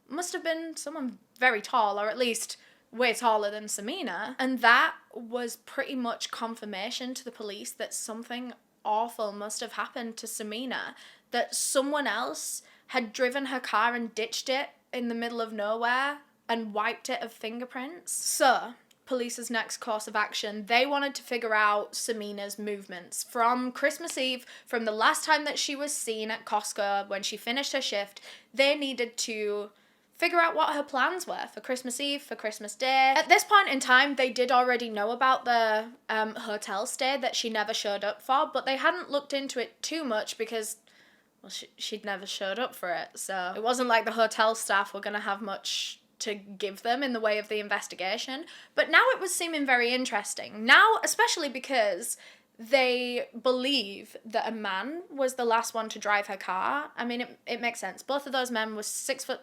must have been someone very tall, or at least way taller than Sameena. And that was pretty much confirmation to the police that something awful must have happened to Sameena, that someone else had driven her car and ditched it in the middle of nowhere and wiped it of fingerprints. So police's next course of action, they wanted to figure out Sameena's movements from Christmas Eve, from the last time that she was seen at Costco when she finished her shift. They needed to figure out what her plans were for Christmas Eve, for Christmas Day. At this point in time, they did already know about the hotel stay that she never showed up for, but they hadn't looked into it too much because, well, she'd never showed up for it. So it wasn't like the hotel staff were going to have much to give them in the way of the investigation. But now it was seeming very interesting. Now, especially because they believe that a man was the last one to drive her car. I mean, it makes sense. Both of those men were 6'7"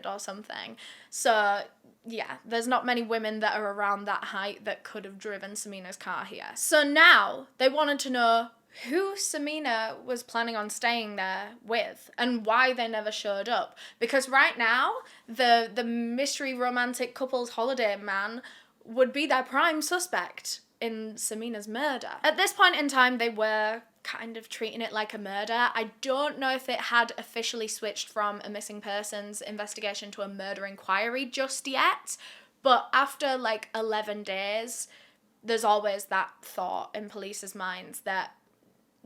or something. So yeah, there's not many women that are around that height that could have driven Sameena's car here. So now they wanted to know who Sameena was planning on staying there with and why they never showed up. Because right now, the mystery romantic couple's holiday man would be their prime suspect in Sameena's murder. At this point in time, they were kind of treating it like a murder. I don't know if it had officially switched from a missing persons investigation to a murder inquiry just yet, but after like 11 days, there's always that thought in police's minds that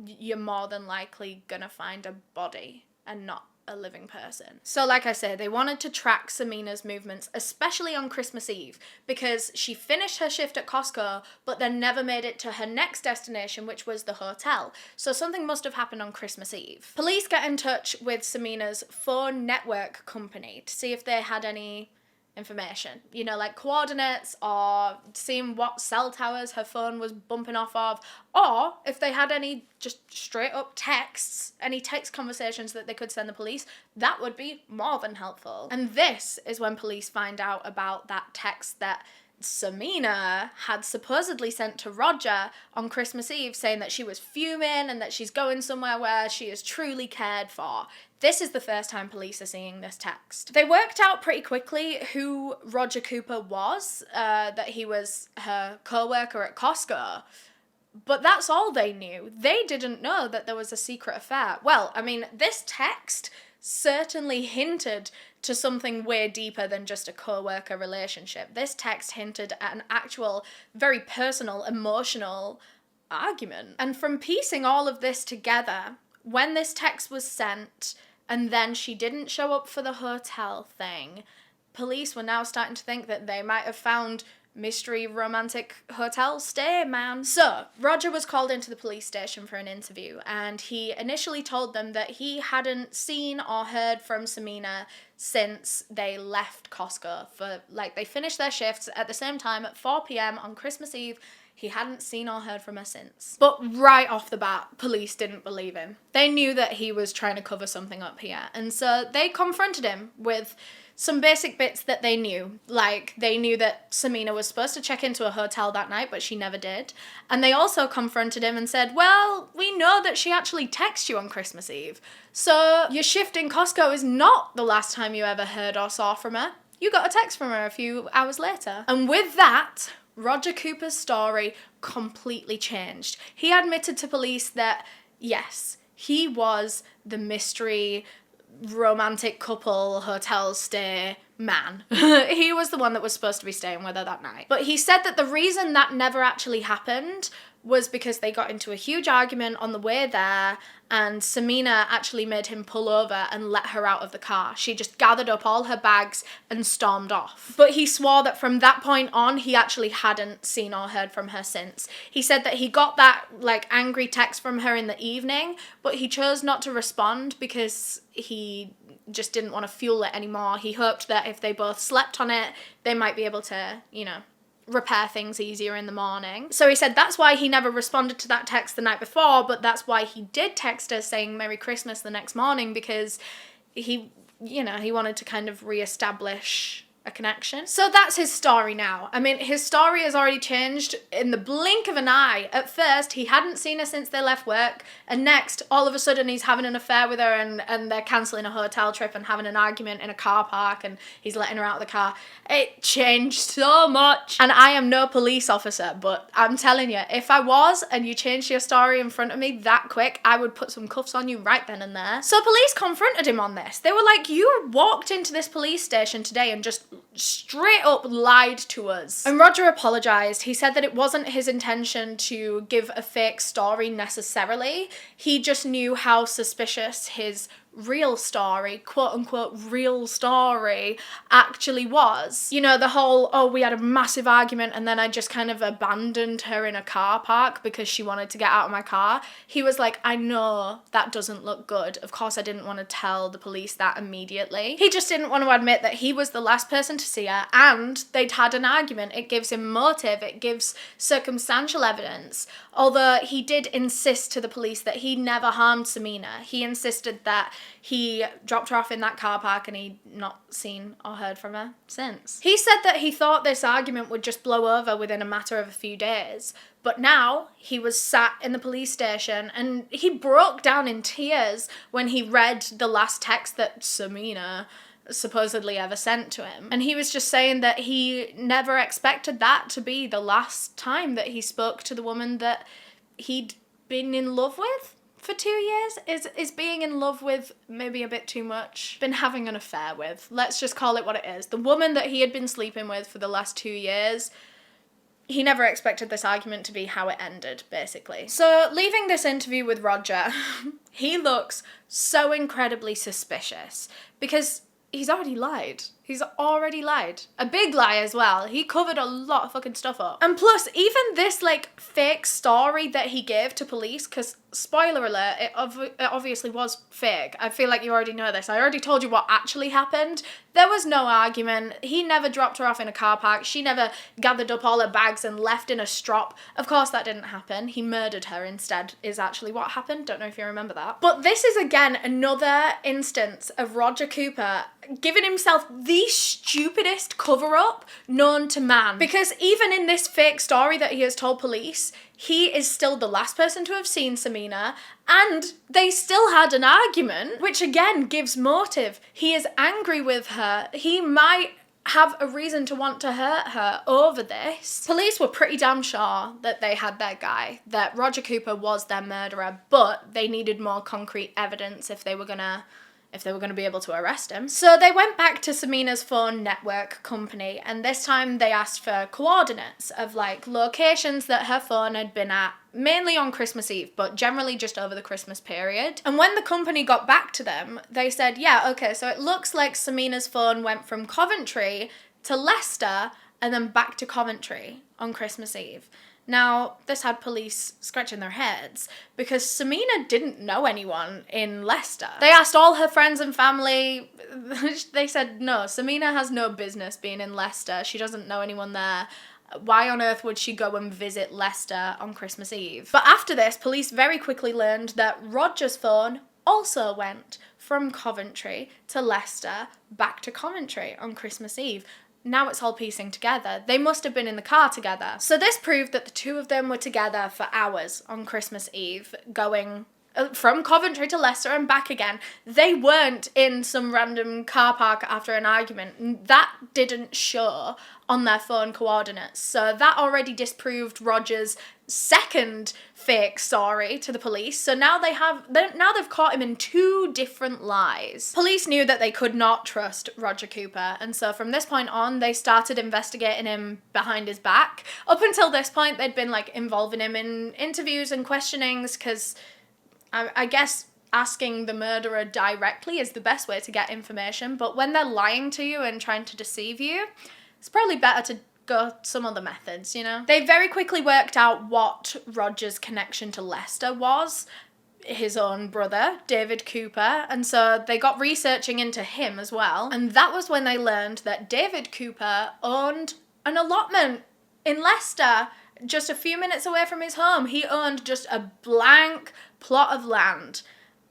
you're more than likely gonna find a body and not a living person. So like I said, they wanted to track Sameena's movements, especially on Christmas Eve, because she finished her shift at Costco, but then never made it to her next destination, which was the hotel. So something must have happened on Christmas Eve. Police get in touch with Sameena's phone network company to see if they had any information, you know, like coordinates or seeing what cell towers her phone was bumping off of, or if they had any just straight up texts, any text conversations that they could send the police. That would be more than helpful. And this is when police find out about that text that Sameena had supposedly sent to Roger on Christmas Eve, saying that she was fuming and that she's going somewhere where she is truly cared for. This is the first time police are seeing this text. They worked out pretty quickly who Roger Cooper was, that he was her co-worker at Costco. But that's all they knew. They didn't know that there was a secret affair. Well, I mean, this text certainly hinted to something way deeper than just a co-worker relationship. This text hinted at an actual, very personal, emotional argument. And from piecing all of this together, when this text was sent and then she didn't show up for the hotel thing, police were now starting to think that they might have found mystery romantic hotel stay man. So Roger was called into the police station for an interview, and he initially told them that he hadn't seen or heard from Sameena since they left Costco. For like, they finished their shifts at the same time at 4 p.m. on Christmas Eve. He hadn't seen or heard from her since. But right off the bat, police didn't believe him. They knew that he was trying to cover something up here, and so they confronted him with some basic bits that they knew. Like, they knew that Sameena was supposed to check into a hotel that night, but she never did. And they also confronted him and said, well, we know that she actually texted you on Christmas Eve. So your shift in Costco is not the last time you ever heard or saw from her. You got a text from her a few hours later. And with that, Roger Cooper's story completely changed. He admitted to police that, yes, he was the mystery romantic couple hotel stay man. He was the one that was supposed to be staying with her that night. But he said that the reason that never actually happened was because they got into a huge argument on the way there, and Sameena actually made him pull over and let her out of the car. She just gathered up all her bags and stormed off. But he swore that from that point on, he actually hadn't seen or heard from her since. He said that he got that, like, angry text from her in the evening, but he chose not to respond because he just didn't want to fuel it anymore. He hoped that if they both slept on it, they might be able to, you know, repair things easier in the morning. So he said that's why he never responded to that text the night before, but that's why he did text her saying Merry Christmas the next morning, because he, you know, he wanted to kind of reestablish a connection. So that's his story now. I mean, his story has already changed in the blink of an eye. At first, he hadn't seen her since they left work, and next, all of a sudden, he's having an affair with her, and they're cancelling a hotel trip and having an argument in a car park, and he's letting her out of the car. It changed so much. And I am no police officer, but I'm telling you, if I was, and you changed your story in front of me that quick, I would put some cuffs on you right then and there. So police confronted him on this. They were like, you walked into this police station today and just straight up lied to us. And Roger apologized. He said that it wasn't his intention to give a fake story necessarily. He just knew how suspicious his real story, quote unquote real story, actually was. You know, the whole, oh, we had a massive argument and then I just kind of abandoned her in a car park because she wanted to get out of my car. He was like, I know that doesn't look good. Of course I didn't want to tell the police that immediately. He just didn't want to admit that he was the last person to see her and they'd had an argument. It gives him motive, it gives circumstantial evidence. Although he did insist to the police that he never harmed Sameena. He insisted that he dropped her off in that car park and he'd not seen or heard from her since. He said that he thought this argument would just blow over within a matter of a few days, but now he was sat in the police station and he broke down in tears when he read the last text that Sameena supposedly ever sent to him. And he was just saying that he never expected that to be the last time that he spoke to the woman that he'd been in love with for 2 years. Is being in love with maybe a bit too much? Been having an affair with. Let's just call it what it is. The woman that he had been sleeping with for the last 2 years, he never expected this argument to be how it ended, basically. So leaving this interview with Roger, he looks so incredibly suspicious because he's already lied. He's already lied. A big lie as well. He covered a lot of fucking stuff up. And plus, even this, like, fake story that he gave to police, because, spoiler alert, it obviously was fake. I feel like you already know this. I already told you what actually happened. There was no argument. He never dropped her off in a car park. She never gathered up all her bags and left in a strop. Of course, that didn't happen. He murdered her instead, is actually what happened. Don't know if you remember that. But this is, again, another instance of Roger Cooper giving himself the stupidest cover-up known to man. Because even in this fake story that he has told police, he is still the last person to have seen Sameena, and they still had an argument, which again gives motive. He is angry with her. He might have a reason to want to hurt her over this. Police were pretty damn sure that they had their guy, that Roger Cooper was their murderer, but they needed more concrete evidence if they were gonna be able to arrest him. So they went back to Sameena's phone network company, and this time they asked for coordinates of, like, locations that her phone had been at, mainly on Christmas Eve, but generally just over the Christmas period. And when the company got back to them, they said, yeah, okay, so it looks like Sameena's phone went from Coventry to Leicester and then back to Coventry on Christmas Eve. Now, this had police scratching their heads because Sameena didn't know anyone in Leicester. They asked all her friends and family. They said, no, Sameena has no business being in Leicester. She doesn't know anyone there. Why on earth would she go and visit Leicester on Christmas Eve? But after this, police very quickly learned that Roger's phone also went from Coventry to Leicester back to Coventry on Christmas Eve. Now it's all piecing together. They must have been in the car together. So this proved that the two of them were together for hours on Christmas Eve, going from Coventry to Leicester and back again. They weren't in some random car park after an argument. That didn't show on their phone coordinates. So that already disproved Roger's second fake story to the police. So now they've caught him in two different lies. Police knew that they could not trust Roger Cooper, and so from this point on, they started investigating him behind his back. Up until this point, they'd been, like, involving him in interviews and questionings, because I guess asking the murderer directly is the best way to get information, but when they're lying to you and trying to deceive you, it's probably better to go some other methods, you know? They very quickly worked out what Roger's connection to Leicester was, his own brother, David Cooper, and so they got researching into him as well, and that was when they learned that David Cooper owned an allotment in Leicester, just a few minutes away from his home. He owned just a blank plot of land.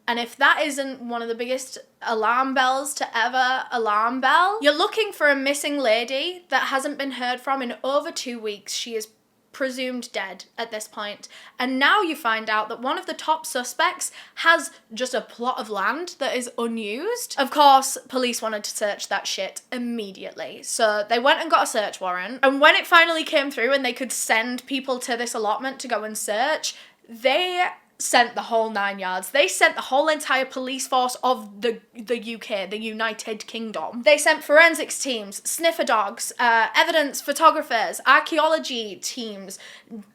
And if that isn't one of the biggest alarm bells to ever alarm bell, you're looking for a missing lady that hasn't been heard from in over 2 weeks. She is presumed dead at this point. And now you find out that one of the top suspects has just a plot of land that is unused. Of course, police wanted to search that shit immediately. So they went and got a search warrant. And when it finally came through and they could send people to this allotment to go and search, they sent the whole 9 yards. They sent the whole entire police force of the UK, the United Kingdom. They sent forensics teams, sniffer dogs, evidence photographers, archaeology teams,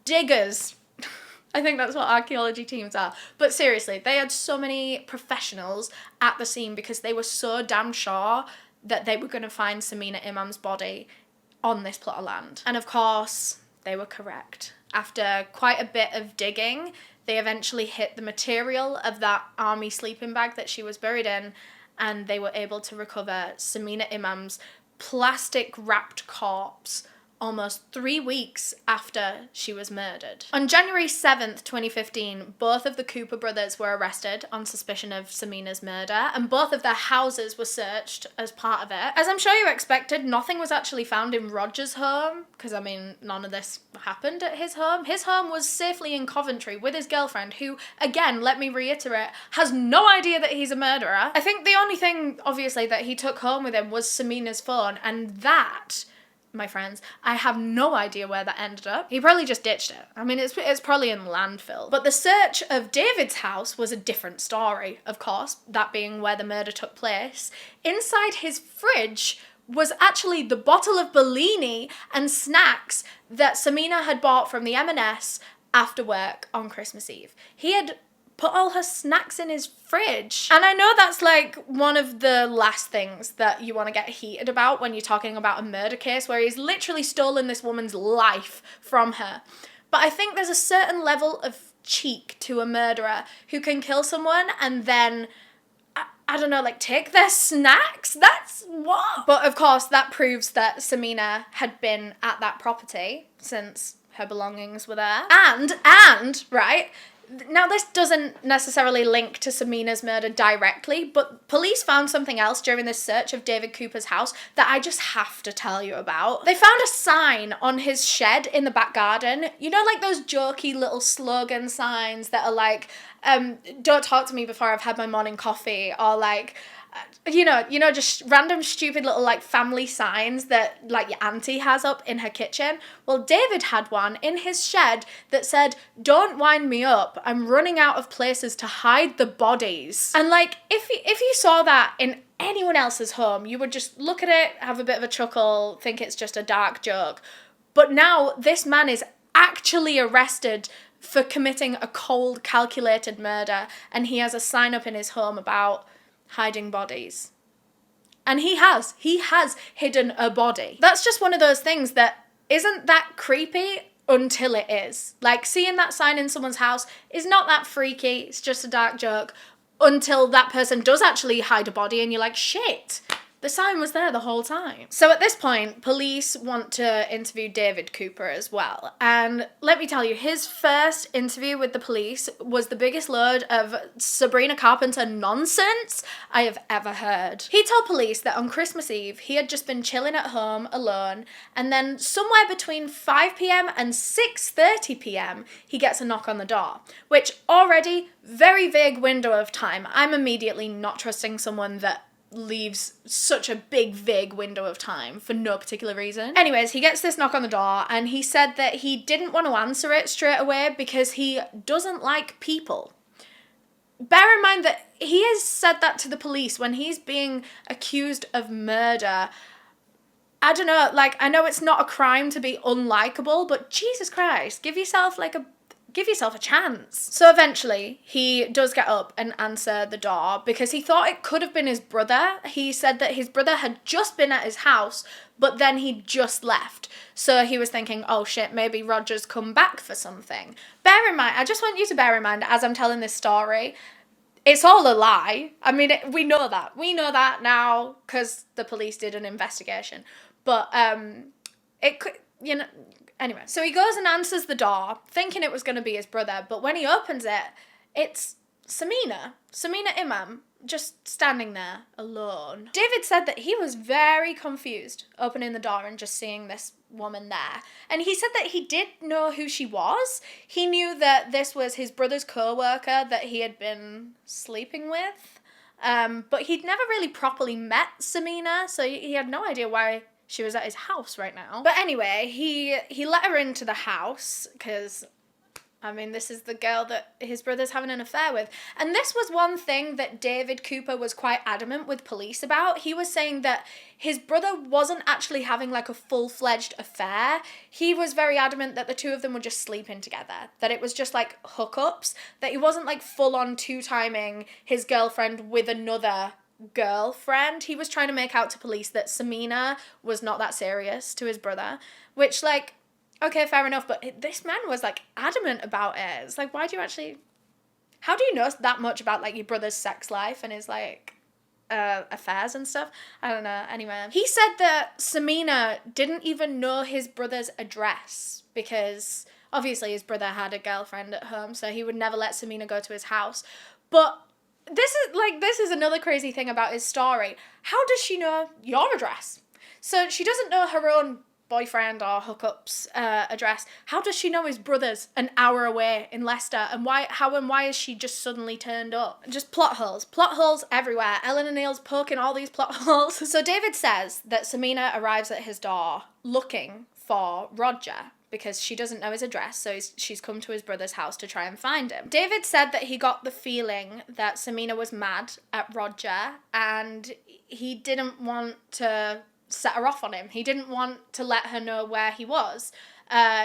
diggers. I think that's what archaeology teams are. But seriously, they had so many professionals at the scene because they were so damn sure that they were going to find Sameena Imam's body on this plot of land. And of course, they were correct. After quite a bit of digging, they eventually hit the material of that army sleeping bag that she was buried in, and they were able to recover Sameena Imam's plastic-wrapped corpse almost 3 weeks after she was murdered. On January 7th, 2015, both of the Cooper brothers were arrested on suspicion of Sameena's murder, and both of their houses were searched as part of it. As I'm sure you expected, nothing was actually found in Roger's home, because, I mean, none of this happened at his home. His home was safely in Coventry with his girlfriend, who, again, let me reiterate, has no idea that he's a murderer. I think the only thing, obviously, that he took home with him was Sameena's phone, and that, my friends, I have no idea where that ended up. He probably just ditched it. I mean, it's probably in landfill. But the search of David's house was a different story, of course, that being where the murder took place. Inside his fridge was actually the bottle of Bellini and snacks that Sameena had bought from the M&S after work on Christmas Eve. He had put all her snacks in his fridge. And I know that's like one of the last things that you want to get heated about when you're talking about a murder case where he's literally stolen this woman's life from her. But I think there's a certain level of cheek to a murderer who can kill someone and then, I don't know, like take their snacks? That's what? But of course that proves that Sameena had been at that property since her belongings were there. And, right, now this doesn't necessarily link to Sameena's murder directly, but police found something else during this search of David Cooper's house that I just have to tell you about. They found a sign on his shed in the back garden. You know, like those jokey little slogan signs that are like, don't talk to me before I've had my morning coffee, or like, you know, just random stupid little like family signs that like your auntie has up in her kitchen. Well, David had one in his shed that said, "Don't wind me up, I'm running out of places to hide the bodies." And like, if you saw that in anyone else's home, you would just look at it, have a bit of a chuckle, think it's just a dark joke. But now this man is actually arrested for committing a cold, calculated murder, and he has a sign up in his home about hiding bodies. And he has hidden a body. That's just one of those things that isn't that creepy until it is. Like, seeing that sign in someone's house is not that freaky, it's just a dark joke, until that person does actually hide a body and you're like, shit, the sign was there the whole time. So at this point, police want to interview David Cooper as well. And let me tell you, his first interview with the police was the biggest load of Sabrina Carpenter nonsense I have ever heard. He told police that on Christmas Eve, he had just been chilling at home alone, and then somewhere between 5 p.m. and 6:30 p.m, he gets a knock on the door, which already, very vague window of time. I'm immediately not trusting someone that leaves such a big vague window of time for no particular reason. Anyways, he gets this knock on the door and he said that he didn't want to answer it straight away because he doesn't like people. Bear in mind that he has said that to the police when he's being accused of murder. I don't know, like, I know it's not a crime to be unlikable, but Jesus Christ, give yourself a chance. So eventually, he does get up and answer the door because he thought it could have been his brother. He said that his brother had just been at his house, but then he just left. So he was thinking, oh shit, maybe Roger's come back for something. Bear in mind, I just want you to bear in mind as I'm telling this story, it's all a lie. I mean, we know that. We know that now because the police did an investigation. But it could, you know... Anyway, so he goes and answers the door, thinking it was going to be his brother, but when he opens it, it's Sameena Imam, just standing there, alone. David said that he was very confused opening the door and just seeing this woman there. And he said that he did know who she was. He knew that this was his brother's co-worker that he had been sleeping with, but he'd never really properly met Sameena, so he had no idea why she was at his house right now. But anyway, he let her into the house because, I mean, this is the girl that his brother's having an affair with. And this was one thing that David Cooper was quite adamant with police about. He was saying that his brother wasn't actually having like a full-fledged affair. He was very adamant that the two of them were just sleeping together, that it was just like hookups, that he wasn't like full-on two-timing his girlfriend with another girlfriend. He was trying to make out to police that Sameena was not that serious to his brother, which, like, okay, fair enough, but this man was like adamant about it. It's like, why do you actually, how do you know that much about like your brother's sex life and his like affairs and stuff? I don't know. Anyway, he said that Sameena didn't even know his brother's address because obviously his brother had a girlfriend at home, so he would never let Sameena go to his house. But this is another crazy thing about his story. How does she know your address? So she doesn't know her own boyfriend or hookups address. How does she know his brother's an hour away in Leicester? And why is she just suddenly turned up? Just plot holes everywhere. EleanorNeale's poking all these plot holes. So David says that Sameena arrives at his door looking for Roger, because she doesn't know his address, so she's come to his brother's house to try and find him. David said that he got the feeling that Sameena was mad at Roger, and he didn't want to set her off on him. He didn't want to let her know where he was.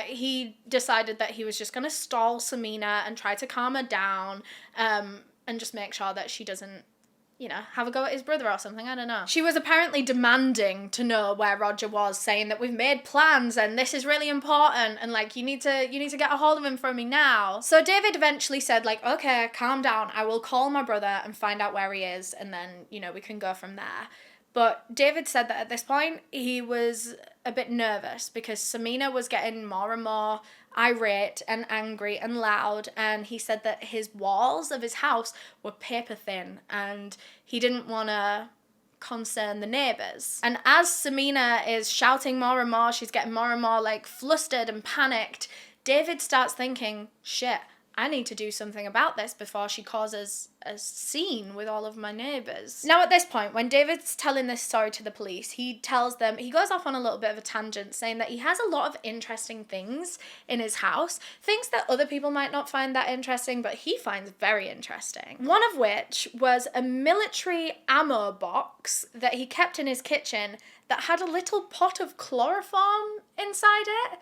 He decided that he was just going to stall Sameena and try to calm her down, and just make sure that she doesn't, have a go at his brother or something. I don't know. She was apparently demanding to know where Roger was, saying that we've made plans and this is really important and like you need to get a hold of him for me now. So David eventually said like, okay, calm down. I will call my brother and find out where he is, and then, we can go from there. But David said that at this point he was a bit nervous because Sameena was getting more and more irate and angry and loud, and he said that his walls of his house were paper thin and he didn't want to concern the neighbours. And as Sameena is shouting more and more, she's getting more and more like flustered and panicked, David starts thinking, shit, I need to do something about this before she causes a scene with all of my neighbours. Now at this point, when David's telling this story to the police, he tells them, he goes off on a little bit of a tangent saying that he has a lot of interesting things in his house, things that other people might not find that interesting, but he finds very interesting. One of which was a military ammo box that he kept in his kitchen that had a little pot of chloroform inside it.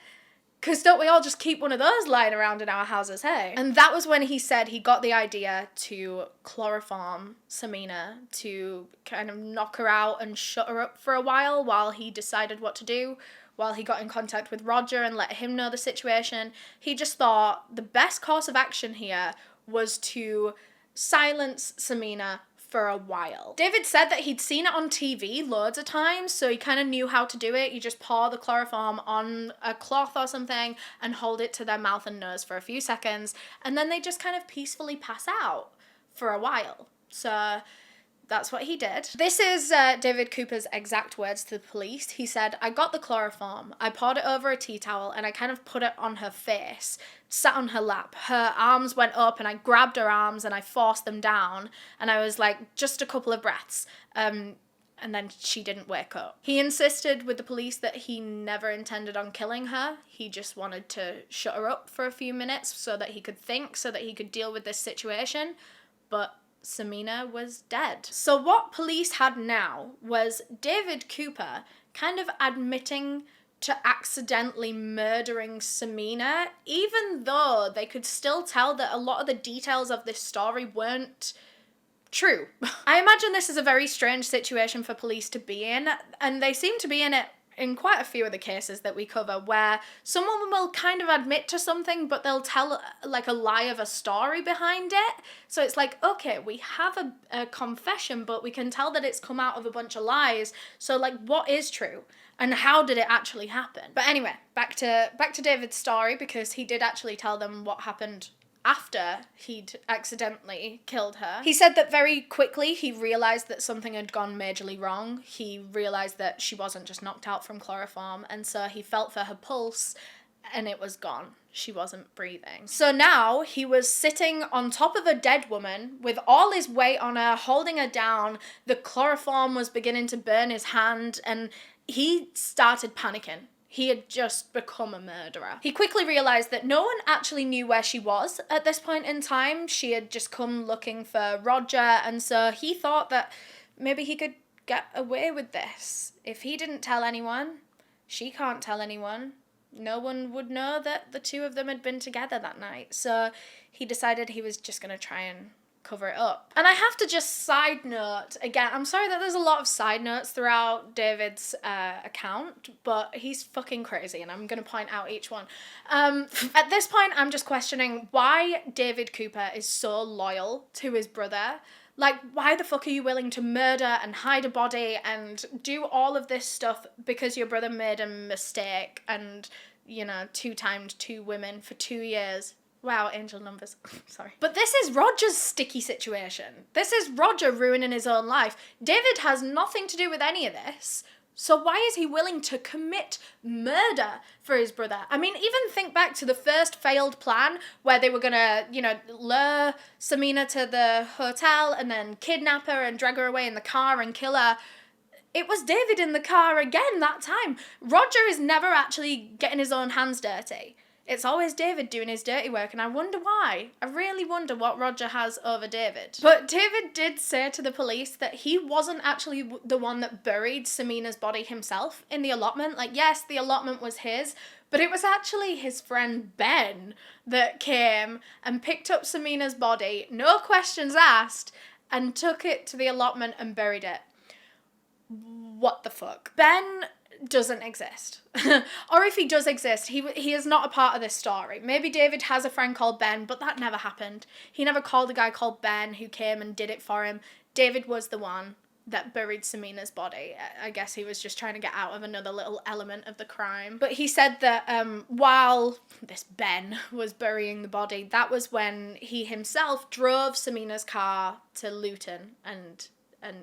Because don't we all just keep one of those lying around in our houses, hey? And that was when he said he got the idea to chloroform Sameena to kind of knock her out and shut her up for a while he decided what to do, while he got in contact with Roger and let him know the situation. He just thought the best course of action here was to silence Sameena for a while. David said that he'd seen it on TV loads of times, so he kind of knew how to do it. You just pour the chloroform on a cloth or something and hold it to their mouth and nose for a few seconds, and then they just kind of peacefully pass out for a while. So that's what he did. This is David Cooper's exact words to the police. He said, I got the chloroform, I poured it over a tea towel, and I kind of put it on her face, sat on her lap. Her arms went up, and I grabbed her arms, and I forced them down, and I was like, just a couple of breaths. And then she didn't wake up. He insisted with the police that he never intended on killing her. He just wanted to shut her up for a few minutes so that he could think, so that he could deal with this situation. But Sameena was dead. So what police had now was David Cooper kind of admitting to accidentally murdering Sameena, even though they could still tell that a lot of the details of this story weren't true. I imagine this is a very strange situation for police to be in, and they seem to be in it in quite a few of the cases that we cover, where someone will kind of admit to something, but they'll tell like a lie of a story behind it. So it's like, okay, we have a confession, but we can tell that it's come out of a bunch of lies. So like, what is true? And how did it actually happen? But anyway, back to David's story, because he did actually tell them what happened after he'd accidentally killed her. He said that very quickly he realised that something had gone majorly wrong. He realised that she wasn't just knocked out from chloroform, and so he felt for her pulse and it was gone. She wasn't breathing. So now he was sitting on top of a dead woman with all his weight on her, holding her down. The chloroform was beginning to burn his hand, and he started panicking. He had just become a murderer. He quickly realised that no one actually knew where she was at this point in time. She had just come looking for Roger, and so he thought that maybe he could get away with this. If he didn't tell anyone, she can't tell anyone. No one would know that the two of them had been together that night. So he decided he was just going to try and cover it up. And I have to just side note, again, I'm sorry that there's a lot of side notes throughout David's account, but he's fucking crazy, and I'm going to point out each one. At this point, I'm just questioning why David Cooper is so loyal to his brother. Like, why the fuck are you willing to murder and hide a body and do all of this stuff because your brother made a mistake and, two-timed two women for 2 years? Wow, angel numbers. Sorry. But this is Roger's sticky situation. This is Roger ruining his own life. David has nothing to do with any of this. So why is he willing to commit murder for his brother? I mean, even think back to the first failed plan where they were gonna, lure Sameena to the hotel and then kidnap her and drag her away in the car and kill her. It was David in the car again that time. Roger is never actually getting his own hands dirty. It's always David doing his dirty work, and I wonder why. I really wonder what Roger has over David. But David did say to the police that he wasn't actually the one that buried Samina's body himself in the allotment. Like, yes, the allotment was his, but it was actually his friend Ben that came and picked up Samina's body, no questions asked, and took it to the allotment and buried it. What the fuck? Ben doesn't exist. Or if he does exist, he is not a part of this story. Maybe David has a friend called Ben, but that never happened. He never called a guy called Ben who came and did it for him. David was the one that buried Samina's body. I guess he was just trying to get out of another little element of the crime. But he said that while this Ben was burying the body, that was when he himself drove Samina's car to Luton and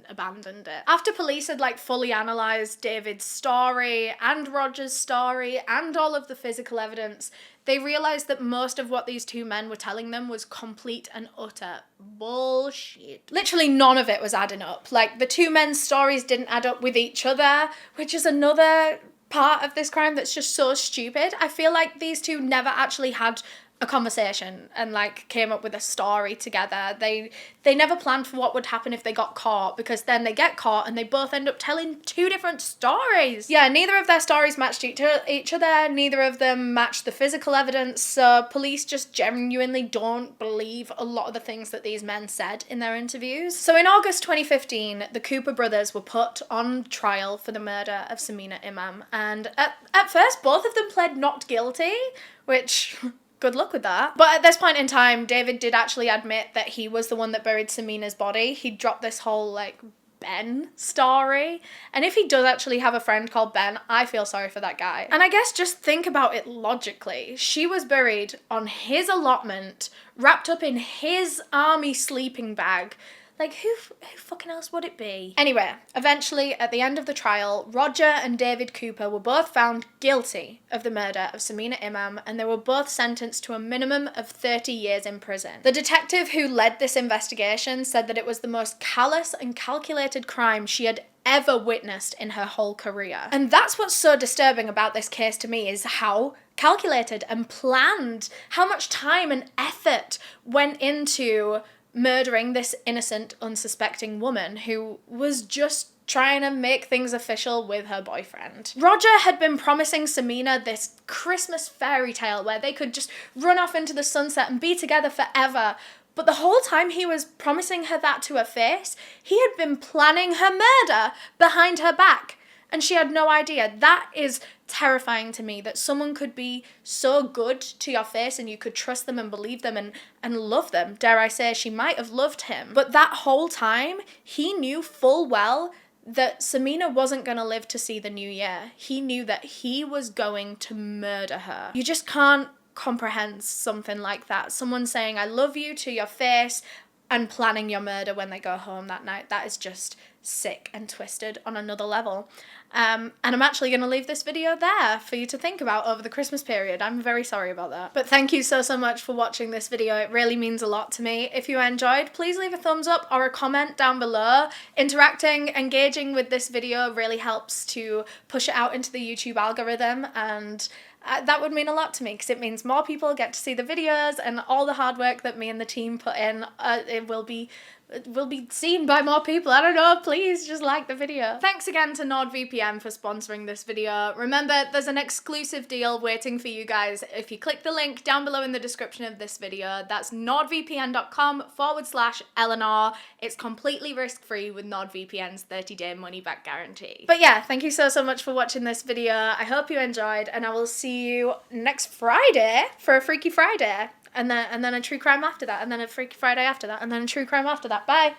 abandoned it. After police had fully analysed David's story and Roger's story and all of the physical evidence, they realised that most of what these two men were telling them was complete and utter bullshit. Literally none of it was adding up. The two men's stories didn't add up with each other, which is another part of this crime that's just so stupid. I feel like these two never actually had a conversation and came up with a story together. They never planned for what would happen if they got caught, because then they get caught and they both end up telling two different stories. Yeah, neither of their stories matched each other, neither of them matched the physical evidence, so police just genuinely don't believe a lot of the things that these men said in their interviews. So in August 2015, the Cooper brothers were put on trial for the murder of Sameena Imam, and at first both of them pled not guilty, which good luck with that. But at this point in time, David did actually admit that he was the one that buried Samina's body. He dropped this whole, Ben story. And if he does actually have a friend called Ben, I feel sorry for that guy. And I guess just think about it logically. She was buried on his allotment, wrapped up in his army sleeping bag. Who fucking else would it be? Anyway, eventually, at the end of the trial, Roger and David Cooper were both found guilty of the murder of Sameena Imam, and they were both sentenced to a minimum of 30 years in prison. The detective who led this investigation said that it was the most callous and calculated crime she had ever witnessed in her whole career. And that's what's so disturbing about this case to me, is how calculated and planned, how much time and effort went into murdering this innocent, unsuspecting woman who was just trying to make things official with her boyfriend. Roger had been promising Sameena this Christmas fairy tale where they could just run off into the sunset and be together forever. But the whole time he was promising her that to her face, he had been planning her murder behind her back. And she had no idea. That is terrifying to me, that someone could be so good to your face and you could trust them and believe them and love them. Dare I say, she might have loved him. But that whole time, he knew full well that Sameena wasn't going to live to see the new year. He knew that he was going to murder her. You just can't comprehend something like that. Someone saying, I love you to your face, and planning your murder when they go home that night. That is just sick and twisted on another level. And I'm actually going to leave this video there for you to think about over the Christmas period. I'm very sorry about that. But thank you so much for watching this video. It really means a lot to me. If you enjoyed, please leave a thumbs up or a comment down below. Interacting, engaging with this video really helps to push it out into the YouTube algorithm, and that would mean a lot to me, because it means more people get to see the videos, and all the hard work that me and the team put in, it will be seen by more people. I don't know, please just like the video. Thanks again to NordVPN for sponsoring this video. Remember, there's an exclusive deal waiting for you guys if you click the link down below in the description of this video. That's nordvpn.com/Eleanor. It's completely risk-free with NordVPN's 30-day money-back guarantee. But yeah, thank you so much for watching this video. I hope you enjoyed, and I will see you next Friday for a Freaky Friday. And then a true crime after that, and then a Freaky Friday after that, and then a true crime after that. Bye!